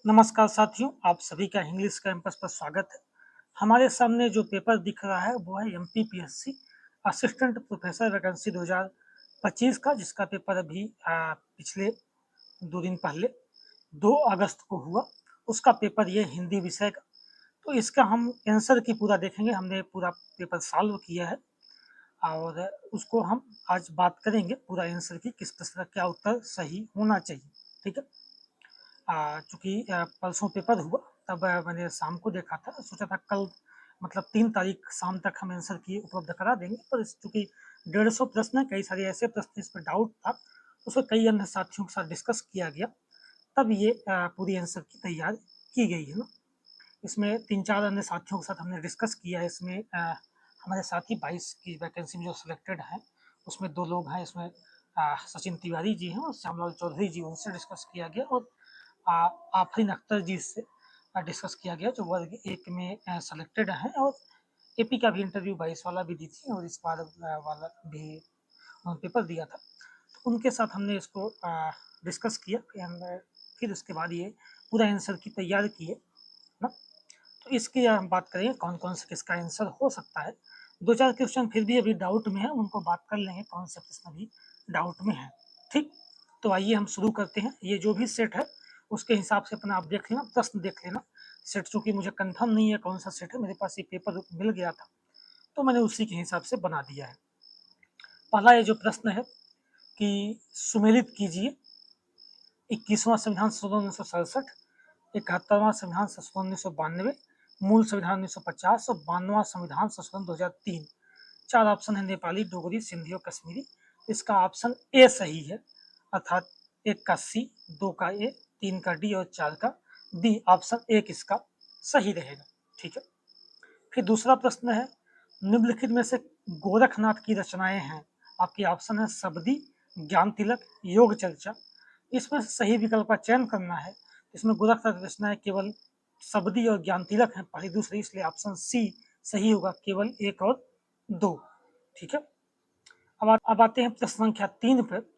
नमस्कार साथियों, आप सभी का इंग्लिश कैंपस पर स्वागत है। हमारे सामने जो पेपर दिख रहा है वो है एमपीपीएससी असिस्टेंट प्रोफेसर वैकेंसी 2025 का, जिसका पेपर अभी पिछले 2 दिन पहले 2 अगस्त को हुआ। उसका पेपर ये हिंदी विषय का। तो इसका हम आंसर की पूरा देखेंगे। हमने पूरा पेपर सॉल्व किया है और उसको हम आज बात करेंगे पूरा आंसर की, किस प्रश्न का क्या उत्तर सही होना चाहिए। ठीक है। चूँकि परसों पेपर हुआ, तब मैंने शाम को देखा था, सोचा था कल मतलब 3 तारीख शाम तक हम आंसर की उपलब्ध करा देंगे, पर चूँकि 150 प्रश्न है, कई सारे ऐसे प्रश्न इसमें डाउट था, उसको कई अन्य साथियों के साथ डिस्कस किया गया, तब ये पूरी आंसर की तैयार की गई है ना। इसमें 3-4 अन्य साथियों के साथ हमने डिस्कस किया है। इसमें हमारे साथी 22 की वैकेंसी में जो सिलेक्टेड हैं, उसमें 2 लोग हैं। इसमें सचिन तिवारी जी हैं और श्यामलाल चौधरी जी, उनसे डिस्कस किया गया, और आफरीन अख्तर जी से डिस्कस किया गया, जो वर्ग 1 में सेलेक्टेड हैं, और एपी का भी इंटरव्यू 22 वाला भी दी थी, और इस बार वाला भी पेपर दिया था। तो उनके साथ हमने इसको डिस्कस किया, फिर उसके बाद ये पूरा आंसर की तैयारी की है ना। तो इसकी हम बात करेंगे कौन कौन से किसका आंसर हो सकता है। 2-4 क्वेश्चन फिर भी अभी डाउट में है, उनको बात कर लेंगे कौन से प्रश्न अभी डाउट में है। ठीक। तो आइए हम शुरू करते हैं। ये जो भी सेट है उसके हिसाब से अपना आप देख लेना, प्रश्न देख लेना। सेट चूंकि मुझे कंफर्म नहीं है कौन सा सेट है, मेरे पास ये पेपर मिल गया था तो मैंने उसी के हिसाब से बना दिया है। पहला ये जो प्रश्न है कि सुमेलित कीजिए 21वां संविधान संशोधन 1967, 71वां संविधान संशोधन 1992, मूल संविधान 1950 और 92वां संविधान संशोधन 2003। 4 ऑप्शन है, नेपाली, डोगरी, सिंधी और कश्मीरी। इसका ऑप्शन ए सही है, अर्थात 1 का सी, 2 का ए, 3 का डी और 4 का डी। ऑप्शन 1 इसका सही रहेगा। ठीक है। फिर दूसरा प्रश्न है, निम्नलिखित में से गोरखनाथ की रचनाएं हैं। आपके ऑप्शन है शबदी, ज्ञान तिलक, योग चर्चा। इसमें से सही विकल्प का चयन करना है। इसमें गोरखनाथ की रचनाएं केवल शबदी और ज्ञान तिलक है, पहली दूसरी, इसलिए ऑप्शन सी सही होगा, केवल 1 और 2। ठीक है। अब आते हैं प्रश्न संख्या 3 पर।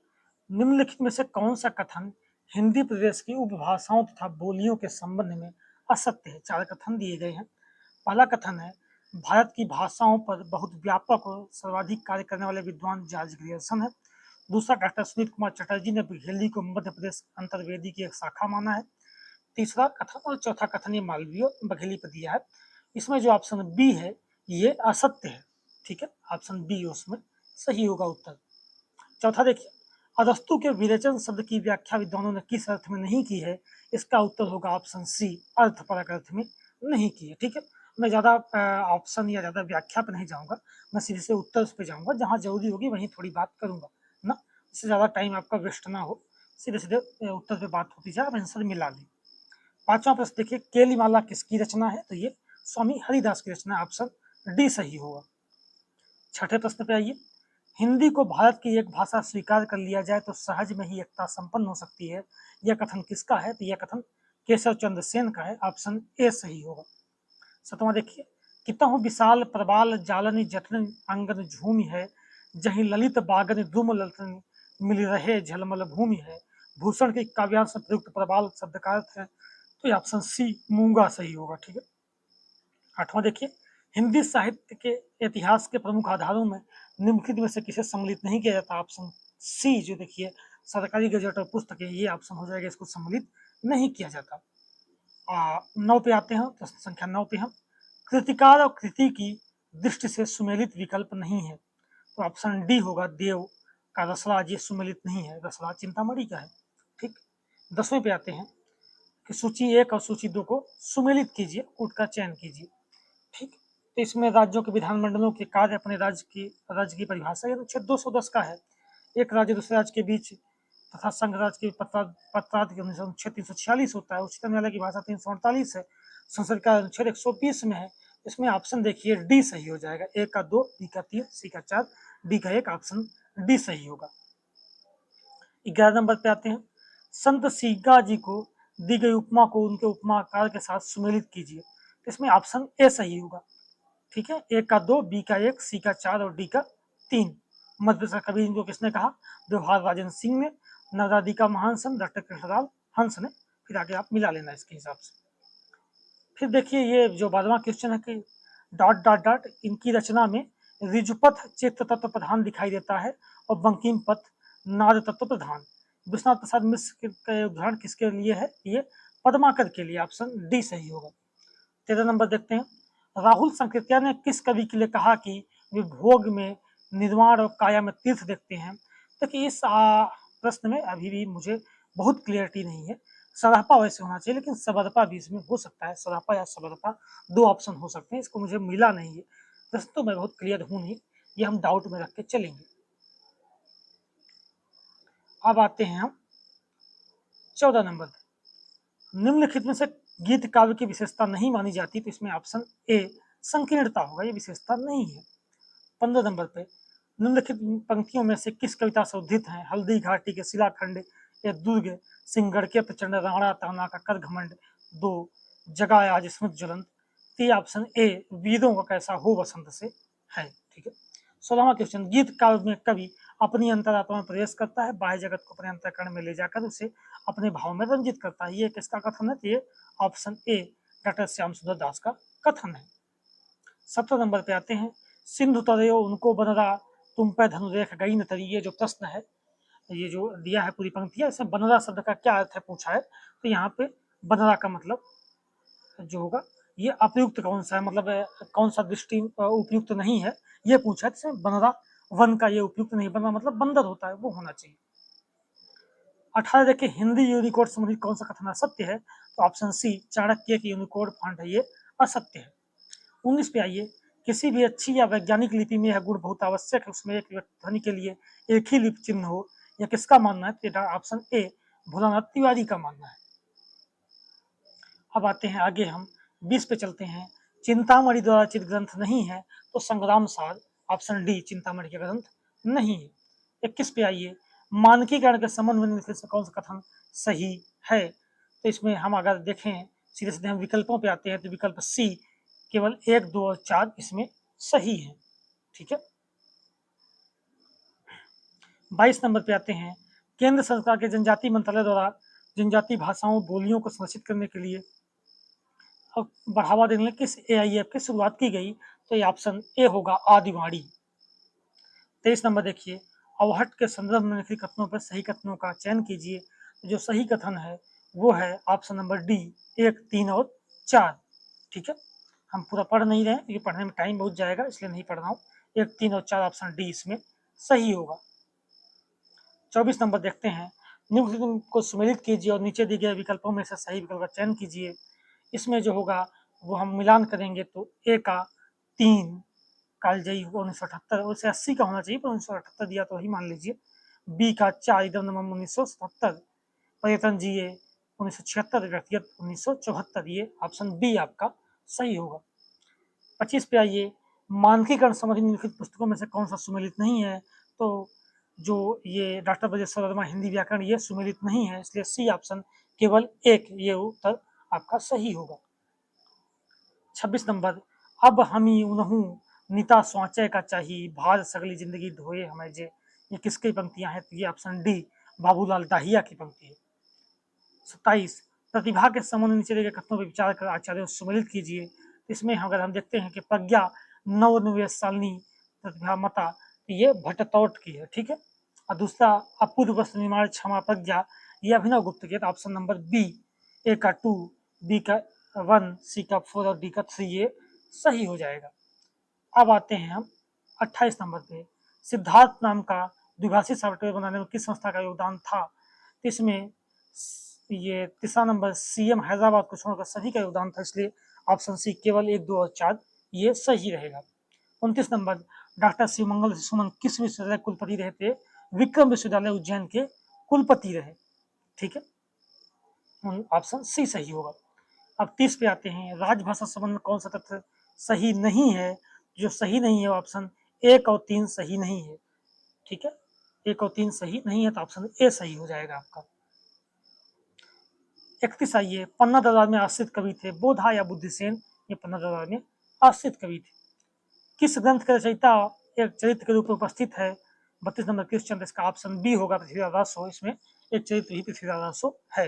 निम्नलिखित में से कौन सा कथन हिंदी प्रदेश की उपभाषाओं तथा बोलियों के संबंध में असत्य है। 4 कथन दिए गए हैं। पहला कथन है, भारत की भाषाओं पर बहुत व्यापक और सर्वाधिक कार्य करने वाले विद्वान जॉर्ज ग्रियर्सन है। दूसरा, डॉक्टर सुनील कुमार चटर्जी ने बघेली को मध्य प्रदेश अंतर्वेदी की एक शाखा माना है। तीसरा कथन और चौथा कथन ये मालवीय और बघेली पर दिया है। इसमें जो ऑप्शन बी है ये असत्य है। ठीक है, ऑप्शन बी उसमें सही होगा उत्तर। चौथा देखिए, अरस्तु के विरेचन शब्द की व्याख्या विद्वानों ने किस अर्थ में नहीं की है। इसका उत्तर होगा ऑप्शन सी, अर्थपरक अर्थ में नहीं की है। ठीक है। मैं ज़्यादा ऑप्शन या ज़्यादा व्याख्या पर नहीं जाऊँगा, मैं सीधे से उत्तर पे जाऊँगा, जहाँ जरूरी होगी वहीं थोड़ी बात करूँगा ना, इससे ज़्यादा टाइम आपका वेस्ट ना हो। सीधे सीधे उत्तर पे बात होती जाए, आप आंसर मिला लें। पांचवा प्रश्न देखिए, केलीमाला किसकी रचना है, तो ये स्वामी हरिदास की रचना, ऑप्शन डी सही होगा। छठे प्रश्न पे आइए, हिंदी को भारत की एक भाषा स्वीकार कर लिया जाए तो सहज में ही एकता संपन्न हो सकती है। यह कथन किसका है, तो यह कथन केशव चंद्र सेन का है, ऑप्शन ए सही होगा। सतवां देखिए, कितहु विशाल प्रबाल जालनि जतन अंगन झूमि है, जही ललित बागन द्रुम ललन मिल रहे झलमल भूमि है। भूषण के काव्यांश में प्रयुक्त प्रबाल शब्द का अर्थ है, तो ये ऑप्शन सी मूंगा सही होगा। ठीक है। आठवां देखिए, हिंदी साहित्य के इतिहास के प्रमुख आधारों में निम्नलिखित में से किसे सम्मिलित नहीं किया जाता। ऑप्शन सी जो देखिए सरकारी गजट और पुस्तकें, ये ऑप्शन हो जाएगा, इसको सम्मिलित नहीं किया जाता। 9 पे आते हैं, प्रश्न संख्या 9 पे हम, कृतिकार और कृति की दृष्टि से सुमेलित विकल्प नहीं है, तो ऑप्शन डी होगा, देव का रसराज ये सुमेलित नहीं है, रसराज चिंतामणि का है। ठीक। 10वें पे आते हैं कि सूची 1 और सूची 2 को सुमेलित कीजिए, कूट का चयन कीजिए। ठीक। तो इसमें राज्यों के विधानमंडलों के कार्य अपने राज्य की परिभाषा ये अनुच्छेद 210 का है। एक राज्य दूसरे राज्य के बीच तथा संघ राज्य के पत्रार्थ के अनुच्छेद 346 होता है। उच्चतम न्यायालय की भाषा 348 है। संसद का अनुच्छेद 120 में है। इसमें ऑप्शन देखिए डी सही हो जाएगा। ए का 2, बी का 3, सी का 4, डी का 1, ऑप्शन डी सही होगा। 11 नंबर पे आते हैं, संत सीगा जी को दी गई उपमा को उनके उपमा आकार के साथ सुमेलित कीजिए। इसमें ऑप्शन ए सही होगा। ठीक है। ए का 2, बी का 1, सी का 4 और डी का 3। मध्य प्रदेश का कवि इनको किसने कहा, व्यवहार राजन सिंह ने। नवरादि का महान संत डॉक्टर कृष्णलाल हंस ने। फिर आगे आप मिला लेना इसके हिसाब से। फिर देखिए ये जो 12वां क्वेश्चन है कि डॉट डॉट डॉट इनकी रचना में ऋजुपथ चित्त तत्व प्रधान दिखाई देता है और बंकिम पथ नाद तत्व प्रधान। विश्वनाथ प्रसाद मिश्र का उदाहरण किसके लिए है? ये पद्माकर के लिए, ऑप्शन डी सही होगा। 13 नंबर देखते हैं। राहुल संकृत्या ने किस कवि के लिए कहा कि वे भोग में निर्वाण और काया में तीर्थ देखते हैं? देखिए इस प्रश्न में अभी भी मुझे बहुत क्लियरिटी नहीं है। सरापा वैसे होना चाहिए, लेकिन सबरपा भी इसमें हो सकता है। सरापा या सबरपा दो ऑप्शन हो सकते हैं, इसको मुझे मिला नहीं है। प्रश्न तो मैं बहुत क्लियर हूँ नहीं, ये हम डाउट में रख के चलेंगे। अब आते हैं हम 14 नंबर पे। निम्नलिखित में से गीत काव्य की विशेषता नहीं मानी जाती, तो इसमें ऑप्शन ए संकीर्णता होगा, ये विशेषता नहीं है। 15 नंबर पे निम्नलिखित पंक्तियों में से किस कविता से उद्धृत है? हल्दी घाटी के शिलाखंड, या दुर्ग सिंहगढ़ के प्रचंड राणा ताना का कर घमंड, दो जगा आज स्मृत ज्वलंत। तो ऑप्शन ए वीरों का कैसा हो वसंत से है। ठीक है। 16वां क्वेश्चन। गीत काव्य में कवि अपनी अंतरात्मा में प्रवेश करता है, बाह्य जगत को अपने अंतःकरण में ले जाकर उसे अपने भाव में रंजित करता है। ये किसका कथन है? ये ऑप्शन ए डॉक्टर श्याम सुंदर दास का कथन है। 17 नंबर पे आते हैं। सिंधु तरयो उनको बनरा तुम पे धनुरेख गई न तरी। ये जो प्रश्न है, ये जो दिया है पूरी पंक्तियां, इसमें बनरा शब्द का क्या अर्थ है पूछा है। तो यहाँ पे बनरा का मतलब जो होगा ये अप्रयुक्त कौन सा है, मतलब कौन सा दृष्टि उपयुक्त नहीं है, ये पूछा है। इसमें बनरा वन का ये उपयुक्त नहीं, बनरा मतलब बंदर होता है, वो होना चाहिए। 18 देखिए हिंदी यूनिकोड संबंधित कौन सा कथन असत्य है? तो ऑप्शन सी चाणक्य की यूनिकोड फॉन्ट है, ये असत्य है। 19 पे आइए। किसी भी अच्छी या वैज्ञानिक लिपि में यह गुण बहुत आवश्यक है, उसमें एक ध्वनि के लिए एक ही लिपि चिन्ह हो। यह किसका मानना है? तो ऑप्शन ए भोलानाथ तिवारी का मानना है। अब आते हैं आगे हम 20 पे चलते हैं। चिंतामणि द्वारा रचित ग्रंथ नहीं है, तो संग्राम सार, ऑप्शन डी चिंतामणि के ग्रंथ नहीं है। 21 पे आइए। मानकीकरण के संबंध में निम्नलिखित से कौन सा कथन सही है? तो इसमें हम अगर देखें सीधे सीधे हम विकल्पों पे आते हैं, तो विकल्प सी केवल 1, 2 और 4 इसमें सही है। ठीक है। 22 नंबर पे आते हैं। केंद्र सरकार के जनजाति मंत्रालय द्वारा जनजाति भाषाओं बोलियों को संरक्षित करने के लिए और बढ़ावा देने किस एआईएफ की शुरुआत की गई? तो ये ऑप्शन ए होगा आदिवाड़ी। 23 नंबर देखिए। अवहट के संदर्भ में लिखित कथनों पर सही कथनों का चयन कीजिए। जो सही कथन है वो है ऑप्शन नंबर डी 1, 3 और 4। ठीक है। हम पूरा पढ़ नहीं रहे, ये पढ़ने में टाइम बहुत जाएगा, इसलिए नहीं पढ़ रहा हूँ। 1, 3 और 4 ऑप्शन डी इसमें सही होगा। 24 नंबर देखते हैं। निम्न को सुमेलित कीजिए और नीचे दिए गए विकल्पों में से सही विकल्प का चयन कीजिए। इसमें जो होगा वो हम मिलान करेंगे, तो ए का 3 कालजयी होगा 1978, उसे 80 का होना चाहिए पर 1978 दिया तो वही मान लीजिए। बी का 4 इदम नमम 1977, पर्यटन जीए 1976, व्यक्तिगत 1974। ये ऑप्शन बी आपका सही होगा। 25 पे आइए। मानकीकरण संबंधी निम्नलिखित पुस्तकों में से कौन सा सुमेलित नहीं है? तो जो ये डॉक्टर ब्रजेश्वर वर्मा हिंदी व्याकरण, ये सुमेलित नहीं है, इसलिए सी ऑप्शन केवल एक, ये उत्तर आपका सही होगा। 26 नंबर। अब हमी उनहू नीता स्वाचय का चाहिए भार सगली जिंदगी धोए हमें जे। ये किसकी पंक्तियां हैं? तो ये ऑप्शन डी बाबूलाल दाहिया की पंक्ति है। 27। प्रतिभा के संबंध में नीचे दिए गए कथनों पर विचार कर आचार्य सुमेलित कीजिए। इसमें अगर हम देखते हैं कि प्रज्ञा नवनिवेश सालनी प्रतिभा मता, ये भट्टतौट की है। ठीक है। और दूसरा अपूर्व वस्त्र निर्माण क्षमा प्रज्ञा, ये अभिनव गुप्त की है। तो ऑप्शन नंबर बी ए का 2, बी का 1, सी का 4 और डी का 3 ये सही हो जाएगा। अब आते हैं हम 28 नंबर पे। सिद्धार्थ नाम का द्विभाषी सॉफ्टवेयर बनाने में किस संस्था का योगदान था? तो इसमें ये तीसरा नंबर सीएम हैदराबाद को छोड़कर सभी का योगदान था, इसलिए ऑप्शन सी केवल 1, 2 और 4 ये सही रहेगा। 29 नंबर। डॉक्टर शिवमंगल सुमन किस विश्वविद्यालय कुलपति रहे थे? विक्रम विश्वविद्यालय उज्जैन के कुलपति रहे। ठीक है। ऑप्शन सी सही होगा। अब 30 पे आते हैं। राजभाषा संबंध में कौन सा तथ्य सही नहीं है? जो सही नहीं है ऑप्शन 1 और 3 सही नहीं है। ठीक है। 1 और 3 सही नहीं है, तो ऑप्शन ए सही हो जाएगा आपका। 31 आइए। पन्ना दरबार में आश्रित कवि थे बोधा या बुद्धिसेन? ये पन्ना दरबार में आश्रित कवि थे। किस ग्रंथ के रचयिता एक चरित्र के रूप में उपस्थित है? 32 नंबर क्वेश्चन, इसका ऑप्शन बी होगा पृथ्वीराज रासो। इसमें एक चरित्र ही पृथ्वीराज रासो है।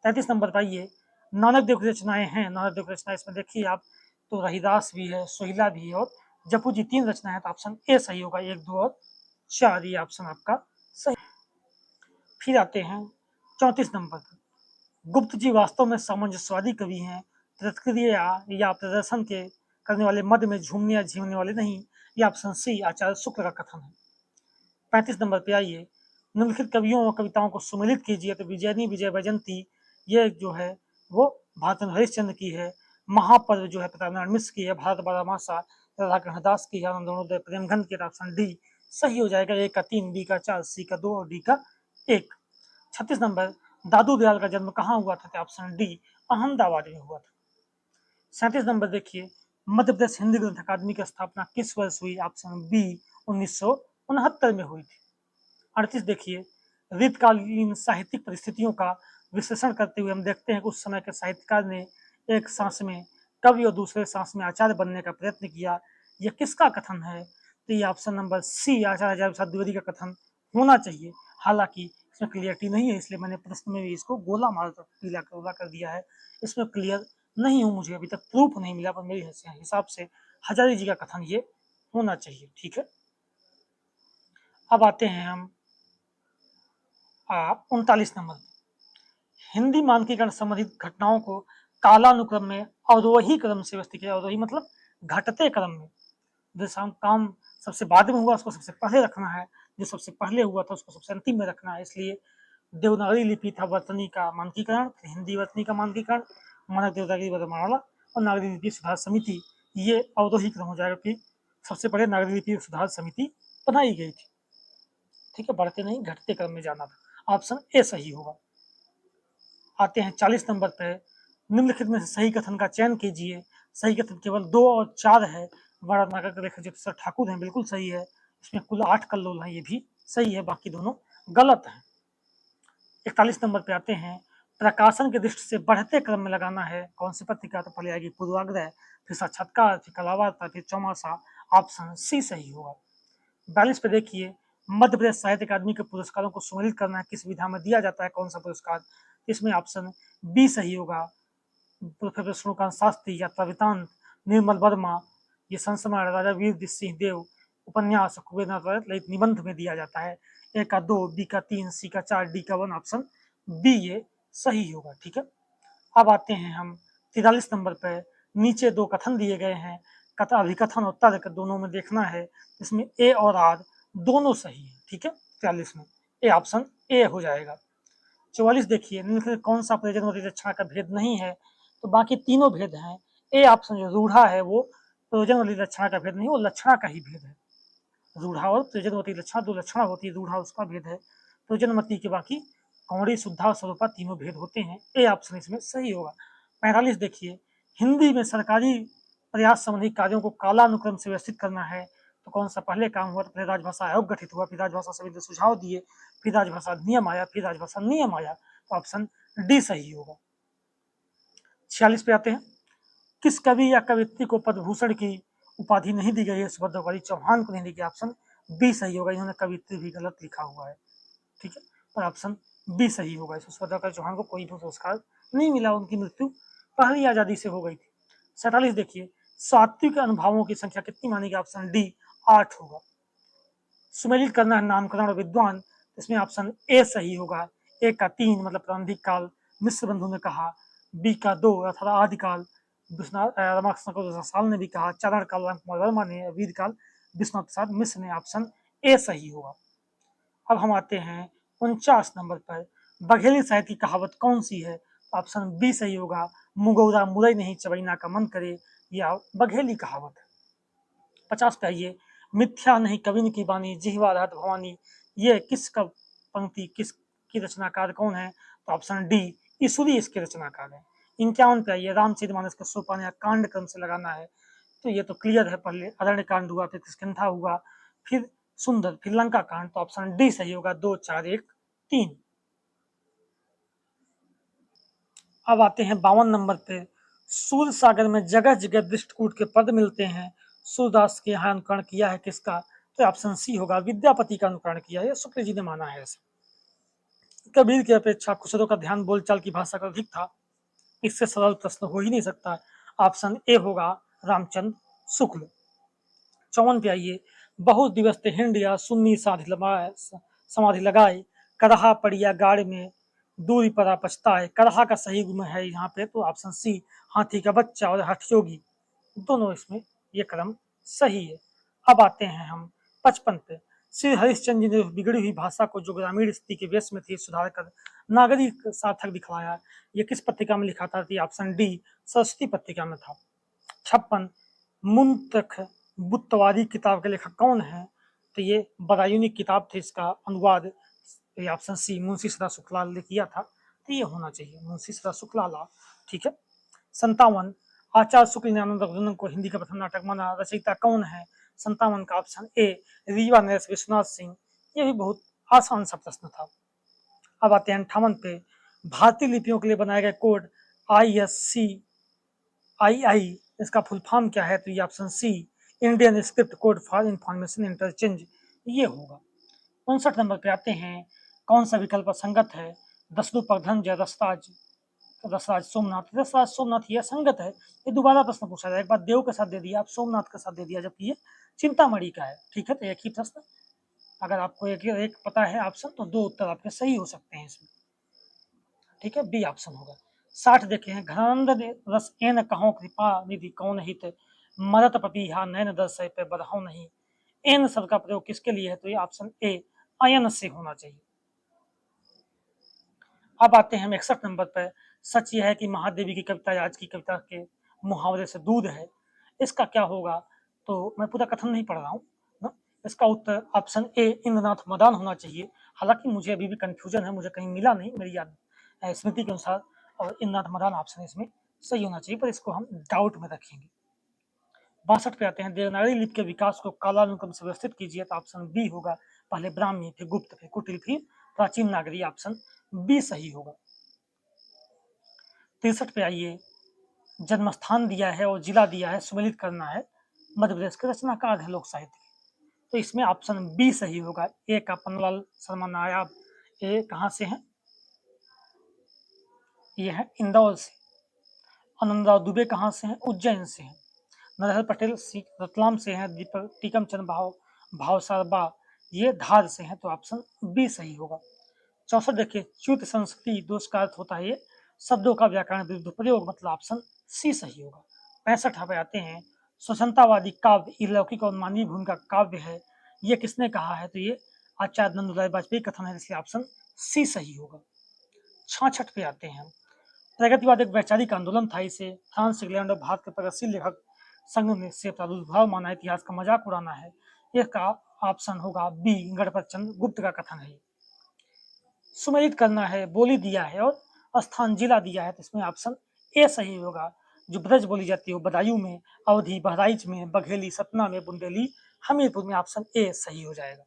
33 नंबर पर आइए, नानक देव की रचनाएं हैं। नानक देव की रचनाएं इसमें देखिए आप, तो रहीदास भी है, सोहिला भी है और जपू जी, 3 रचना है, तो ऑप्शन ए सही होगा। 1, 2 और 4 ये ऑप्शन आपका सही। फिर आते हैं 34 नंबर पर, गुप्त जी वास्तव में सामंजस्यवादी कवि हैं, प्रतिक्रिया या प्रदर्शन के करने वाले मद में झूमने या झीमने वाले नहीं। ये ऑप्शन सी आचार्य शुक्ल का कथन है। 35 नंबर पे आइए, निम्नलिखित कवियों और कविताओं को सुमेलित कीजिए। तो विजयनी विजय वैजंती ये जो है वो भारत हरिश्चंद्र की है। महापर्व जो है प्रतापनारायण मिश्र की है। भारत बारामासा राधाकृष्ण दास की है। आनंदोदय प्रेमगंध की। ऑप्शन डी सही हो जाएगा। ए का 3, बी का 4, सी का 2 और डी का 1। 36 नंबर, दादू दयाल का जन्म कहाँ हुआ था? ऑप्शन डी अहमदाबाद में हुआ था। 37 नंबर देखिए, मध्य प्रदेश हिंदी ग्रंथ अकादमी की स्थापना किस वर्ष हुई? ऑप्शन बी 1969 में हुई थी। 38 देखिए, रीतकालीन साहित्यिक परिस्थितियों का विश्लेषण करते हुए हम देखते हैं कि उस समय के साहित्यकार ने एक सांस में कवि और दूसरे सांस में आचार्य बनने का प्रयत्न किया। यह किसका कथन है? तो ये ऑप्शन नंबर सी आचार्य हजारी प्रसाद द्विवेदी का कथन होना चाहिए। हालांकि इसमें क्लियरिटी नहीं है, इसलिए मैंने प्रश्न में भी इसको गोला मार पीला गोला कर दिया है। इसमें क्लियर नहीं हूं, मुझे अभी तक प्रूफ नहीं मिला, पर मेरे हिसाब से हजारी जी का कथन ये होना चाहिए। ठीक है, अब आते हैं हम 39 नंबर, हिंदी मानकीकरण संबंधित घटनाओं को कालानुक्रम में अवरोही क्रम से व्यवस्थित किया। अवरोही मतलब घटते क्रम में, जो काम सबसे बाद में हुआ उसको सबसे पहले रखना है, जो सबसे पहले हुआ था उसको सबसे अंतिम में रखना है। इसलिए देवनागरी लिपि था वर्तनी का मानकीकरण, हिंदी वर्तनी का मानकीकरण, मानक देवनागरी वर्णमाला और नागरिक लिपि सुधार समिति, ये अवरोही क्रम हो जाएगा कि सबसे पहले नागरिक लिपि सुधार समिति बनाई गई थी। ठीक है, बढ़ते नहीं घटते क्रम में जाना था। ऑप्शन ए सही होगा। आते हैं 40 नंबर पे, निम्नलिखित में से सही कथन का चयन कीजिए। सही कथन केवल 2 और 4 है। नागर के लेखक जो ठाकुर हैं बिल्कुल सही है। इसमें कुल 8 कल्लोल हैं, ये भी सही है, बाकी दोनों गलत हैं। 41 नंबर पे आते हैं, प्रकाशन की दृष्टि से बढ़ते क्रम में लगाना है। कौन सी पत्रिका? तो पहले आएगी पूर्वाग्रह, फिर साक्षात्कार, फिर कलावार्ता, फिर चौमासा। ऑप्शन सी सही होगा। 42 पे देखिए, मध्य प्रदेश साहित्य अकादमी के पुरस्कारों को सम्मिलित करना किस विधा में दिया जाता है? कौन सा पुरस्कार? इसमें ऑप्शन बी सही होगा। प्रोफेसर विष्णुकांत शास्त्री, यात्रा वृतांत, निर्मल वर्मा, ये संस्मरण राजा वीर सिंह देव, उपन्यास कुबेरनाथ ललित निबंध में दिया जाता है। ए का 2, बी का 3, सी का 4, डी का 1। ऑप्शन बी ये सही होगा। ठीक है, अब आते हैं हम 43 नंबर पर, नीचे 2 कथन दिए गए हैं, कथा अभिकथन और तर्क दोनों में देखना है। इसमें ए और आर दोनों सही है। ठीक है, 43 में ए ऑप्शन ए हो जाएगा। 44 देखिए, निम्नलिखित कौन सा प्रयोजन और लक्षणा का भेद नहीं है? तो बाकी तीनों भेद हैं। ए ऑप्शन जो रूढ़ा है वो प्रयोजन और लक्षणा का भेद नहीं, वो लक्षणा का ही भेद है। रूढ़ा और प्रयोजनवती लक्षणा, दो लक्षणा होती है, रूढ़ा उसका भेद है। प्रयोजनवती के बाकी कौड़ी, शुद्धा और स्वरूपा तीनों भेद होते हैं। ए ऑप्शन इसमें सही होगा। 45 देखिए, हिंदी में सरकारी प्रयास संबंधी कार्यों को कालानुक्रम से व्यवस्थित करना है। तो कौन सा पहले काम हुआ? तो पहले राजभाषा आयोग गठित हुआ, फिर राजभाषा समिति ने सुझाव दिए, फिर राजभाषा अधिनियम आया, फिर राजभाषा नियम आया। तो ऑप्शन डी सही होगा। 46 पे आते हैं, किस कवि या कवियत्री को पद्मभूषण की उपाधि नहीं दी गई है? सुभद्रा कुमारी चौहान को नहीं दी गई। ऑप्शन बी सही होगा। इन्होंने कवियत्री भी गलत लिखा हुआ है। ठीक है, पर ऑप्शन बी सही होगा। इसमें सुभद्रा कुमारी चौहान को कोई भी पुरस्कार नहीं मिला, उनकी मृत्यु पहली आजादी से हो गई थी। 47 देखिए, सात्विक अनुभावों की संख्या कितनी मानी गई? ऑप्शन डी 8 होगा। सुमेलित करना है नामकरण और विद्वान, इसमें ऑप्शन ए सही होगा। ए का 3 मतलब प्रारंभिक काल मिश्र बंधु ने कहा, बी का 2 अर्थात आदिकाल रमाकृष्ण साल ने भी कहा, चरण काल रामकुमार वर्मा ने, वीर काल विश्वनाथ प्रसाद मिश्र ने। ऑप्शन ए सही होगा। अब हम आते हैं 49 नंबर पर, बघेली साहित्य की कहावत कौन सी है? ऑप्शन बी सही होगा। मुगौरा मुरई नहीं चबैना का मन करे, यह बघेली कहावत है। 50 पे आइए, मिथ्या नहीं कविन की बानी, जिह्वा रात भवानी, ये किसका पंक्ति, किसकी रचनाकार कौन है? तो ऑप्शन डी ईश्वरी इसके रचनाकार है। 51 पे आइए, रामचरितमानस का सोपान या कांड क्रम से लगाना है। तो ये तो क्लियर है, पहले अरण्य कांड हुआ, फिर किष्किंधा हुआ, फिर सुंदर, फिर लंका कांड। तो ऑप्शन डी सही होगा। 2, 4, 1, 3। अब आते हैं 52 नंबर पे, सूर्य सागर में जगह जगह दृष्टकूट के पद मिलते हैं। सूरदास के यहाँ अनुकरण किया है किसका? तो ऑप्शन सी होगा, विद्यापति का अनुकरण किया है, शुक्ल जी ने माना है ऐसा। कबीर की अपेक्षा खुसरो का ध्यान बोलचाल की भाषा का अधिक था। इससे सरल प्रश्न हो ही नहीं सकता। ऑप्शन ए होगा रामचंद्र शुक्ल। 54 पे आइए। बहुत दिवस ते हिंडिया सुन्नी समाधि लगाए, करहा पड़िया गाड़ में दूरी परा पछताए। करहा का सही गुण है यहाँ पे तो ऑप्शन सी हाथी का बच्चा और हठयोगी, दोनों इसमें ये क्रम सही है। अब आते हैं हम 55 पे। श्री हरिश्चंद्र जी ने बिगड़ी हुई भाषा को जो ग्रामीण स्थिति के वेश में थी सुधार कर नागरिक सार्थक दिखलाया। ये किस पत्रिका में लिखा था? ऑप्शन डी सरस्वती पत्रिका में था। 56 मुंतख बुत्तवादी किताब के लेखक कौन है? तो ये बदायूनी किताब थी, इसका अनुवाद ऑप्शन सी मुंशी सदा शुक्लाल ने किया था। तो ये होना चाहिए मुंशी सदा शुक्लाला। ठीक है। 57 आचार्य शुक्ल ने आनंद रघुनंदन को हिंदी का प्रथम नाटक माना। रचयिता कौन है? 57 का ऑप्शन ए रीवा नरेश विश्वनाथ सिंह। ये भी बहुत आसान सा प्रश्न था। अब आते हैं 58 पे। भारतीय लिपियों के लिए बनाए गए कोड ISCII इसका फुल फॉर्म क्या है? तो ये option C Indian script code for information interchange ये होगा। 59 नंबर पे आते हैं। कौन सा विकल्प असंगत है? दसलू प्रधन जय रसराज रसराज सोमनाथ ये संगत है। ये दोबारा प्रश्न पूछा जाए, एक बार देव के साथ दे दिया, आप सोमनाथ के साथ दे दिया, जबकि ये चिंतामणि का है। ठीक है, तो एक ही प्रश्न, अगर आपको एक पता है ऑप्शन तो दो उत्तर आपके सही हो सकते हैं इसमें। ठीक है, बी ऑप्शन होगा। 60 देखे हैं। घनानंद रस एन कहो कृपा निधि कौन हित, मरत पपीहा नैन दर्श पे बरहु नहीं। एन शब्द का प्रयोग किसके लिए है? तो ये ऑप्शन ए अयन से होना चाहिए। अब आते हैं हम 61 नंबर पर। सच यह है कि महादेवी की कविता आज की कविता के मुहावरे से दूर है, इसका क्या होगा? तो मैं पूरा कथन नहीं पढ़ रहा हूँ ना। इसका उत्तर ऑप्शन ए इंद्रनाथ मदान होना चाहिए। हालांकि मुझे अभी भी कंफ्यूजन है, मुझे कहीं मिला नहीं मेरी याद स्मृति के अनुसार, और इंद्रनाथ मदान ऑप्शन इसमें सही होना चाहिए, पर इसको हम डाउट में रखेंगे। 62 पे आते हैं। देवनागरी लिपि के विकास को कालानुक्रम से व्यवस्थित कीजिए, तो ऑप्शन बी होगा। पहले ब्राह्मी, फिर गुप्त, फिर कुटिल, फिर प्राचीन नागरी, ऑप्शन बी सही होगा। 63 पे आइए। जन्म स्थान दिया है और जिला दिया है, सुमेलित करना है। मध्य प्रदेश के रचनाकार है लोक साहित्य के, तो इसमें ऑप्शन बी सही होगा। ए का पन्नालाल शर्मा नायाब, ए कहाँ से है? ये है इंदौर से। आनंदराव दुबे कहाँ से हैं? उज्जैन से हैं। नरहर पटेल रतलाम से हैं। दीपक टीकम चंद भावसारबा ये धार से हैं, तो ऑप्शन बी सही होगा। 64 देखिए। च्युत संस्कृति दोष का अर्थ होता है ये शब्दों का व्याकरण विरुद्ध प्रयोग, मतलब ऑप्शन सी सही होगा। 65 पे आते हैं। स्वतंत्रवादी काव्य अलौकिक और मानवीय भूमिका काव्य है, ये किसने कहा है? तो ये आचार्य नंदलाल वाजपेयी कथन है, इसलिए ऑप्शन सी सही होगा। 66 पे आते हैं। प्रगतिवाद एक वैचारिक आंदोलन था, इसे फ्रांस, इंग्लैंड और भारत के प्रगतिशील लेखक संघ ने से प्रादुर्भाव माना, इतिहास का मजाक उड़ाना है। इसका ऑप्शन होगा बी गणपत चंद्र गुप्त का कथन है। सुमेलित करना है, बोली दिया है और स्थान जिला दिया है, तो इसमें ऑप्शन ए सही होगा। जो ब्रज बोली जाती है वो बदायूं में, अवधि बहराइच में, बघेली सतना में, बुंदेली हमीरपुर में, ऑप्शन ए सही हो जाएगा।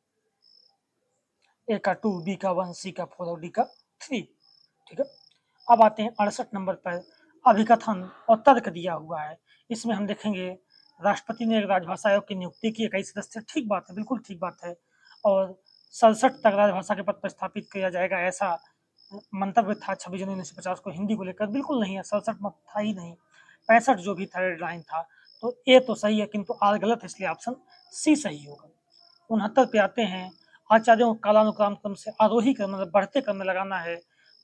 ए का 2, बी का 1, सी का 4 और डी का 3। ठीक है। अब आते हैं 68 नंबर पर। अभिकथन और तर्क दिया हुआ है, इसमें हम देखेंगे राष्ट्रपति ने एक राजभाषा आयोग की नियुक्ति की, 21 सदस्य, ठीक बात है, बिल्कुल ठीक बात है। और 67 तक राजभाषा के पद पर स्थापित किया जाएगा, ऐसा मंतव्य था 26 जनवरी 1950 को हिंदी को लेकर। बिल्कुल नहीं है, 67 मत था ही नहीं, 65 जो भी था डेडलाइन था। तो ए तो सही है, किंतु आर गलत है, इसलिए ऑप्शन सी सही होगा। 69 पे आते हैं। आचार्यों को कालानुक्रम क्रम से आरोही क्रम मतलब बढ़ते क्रम में लगाना है,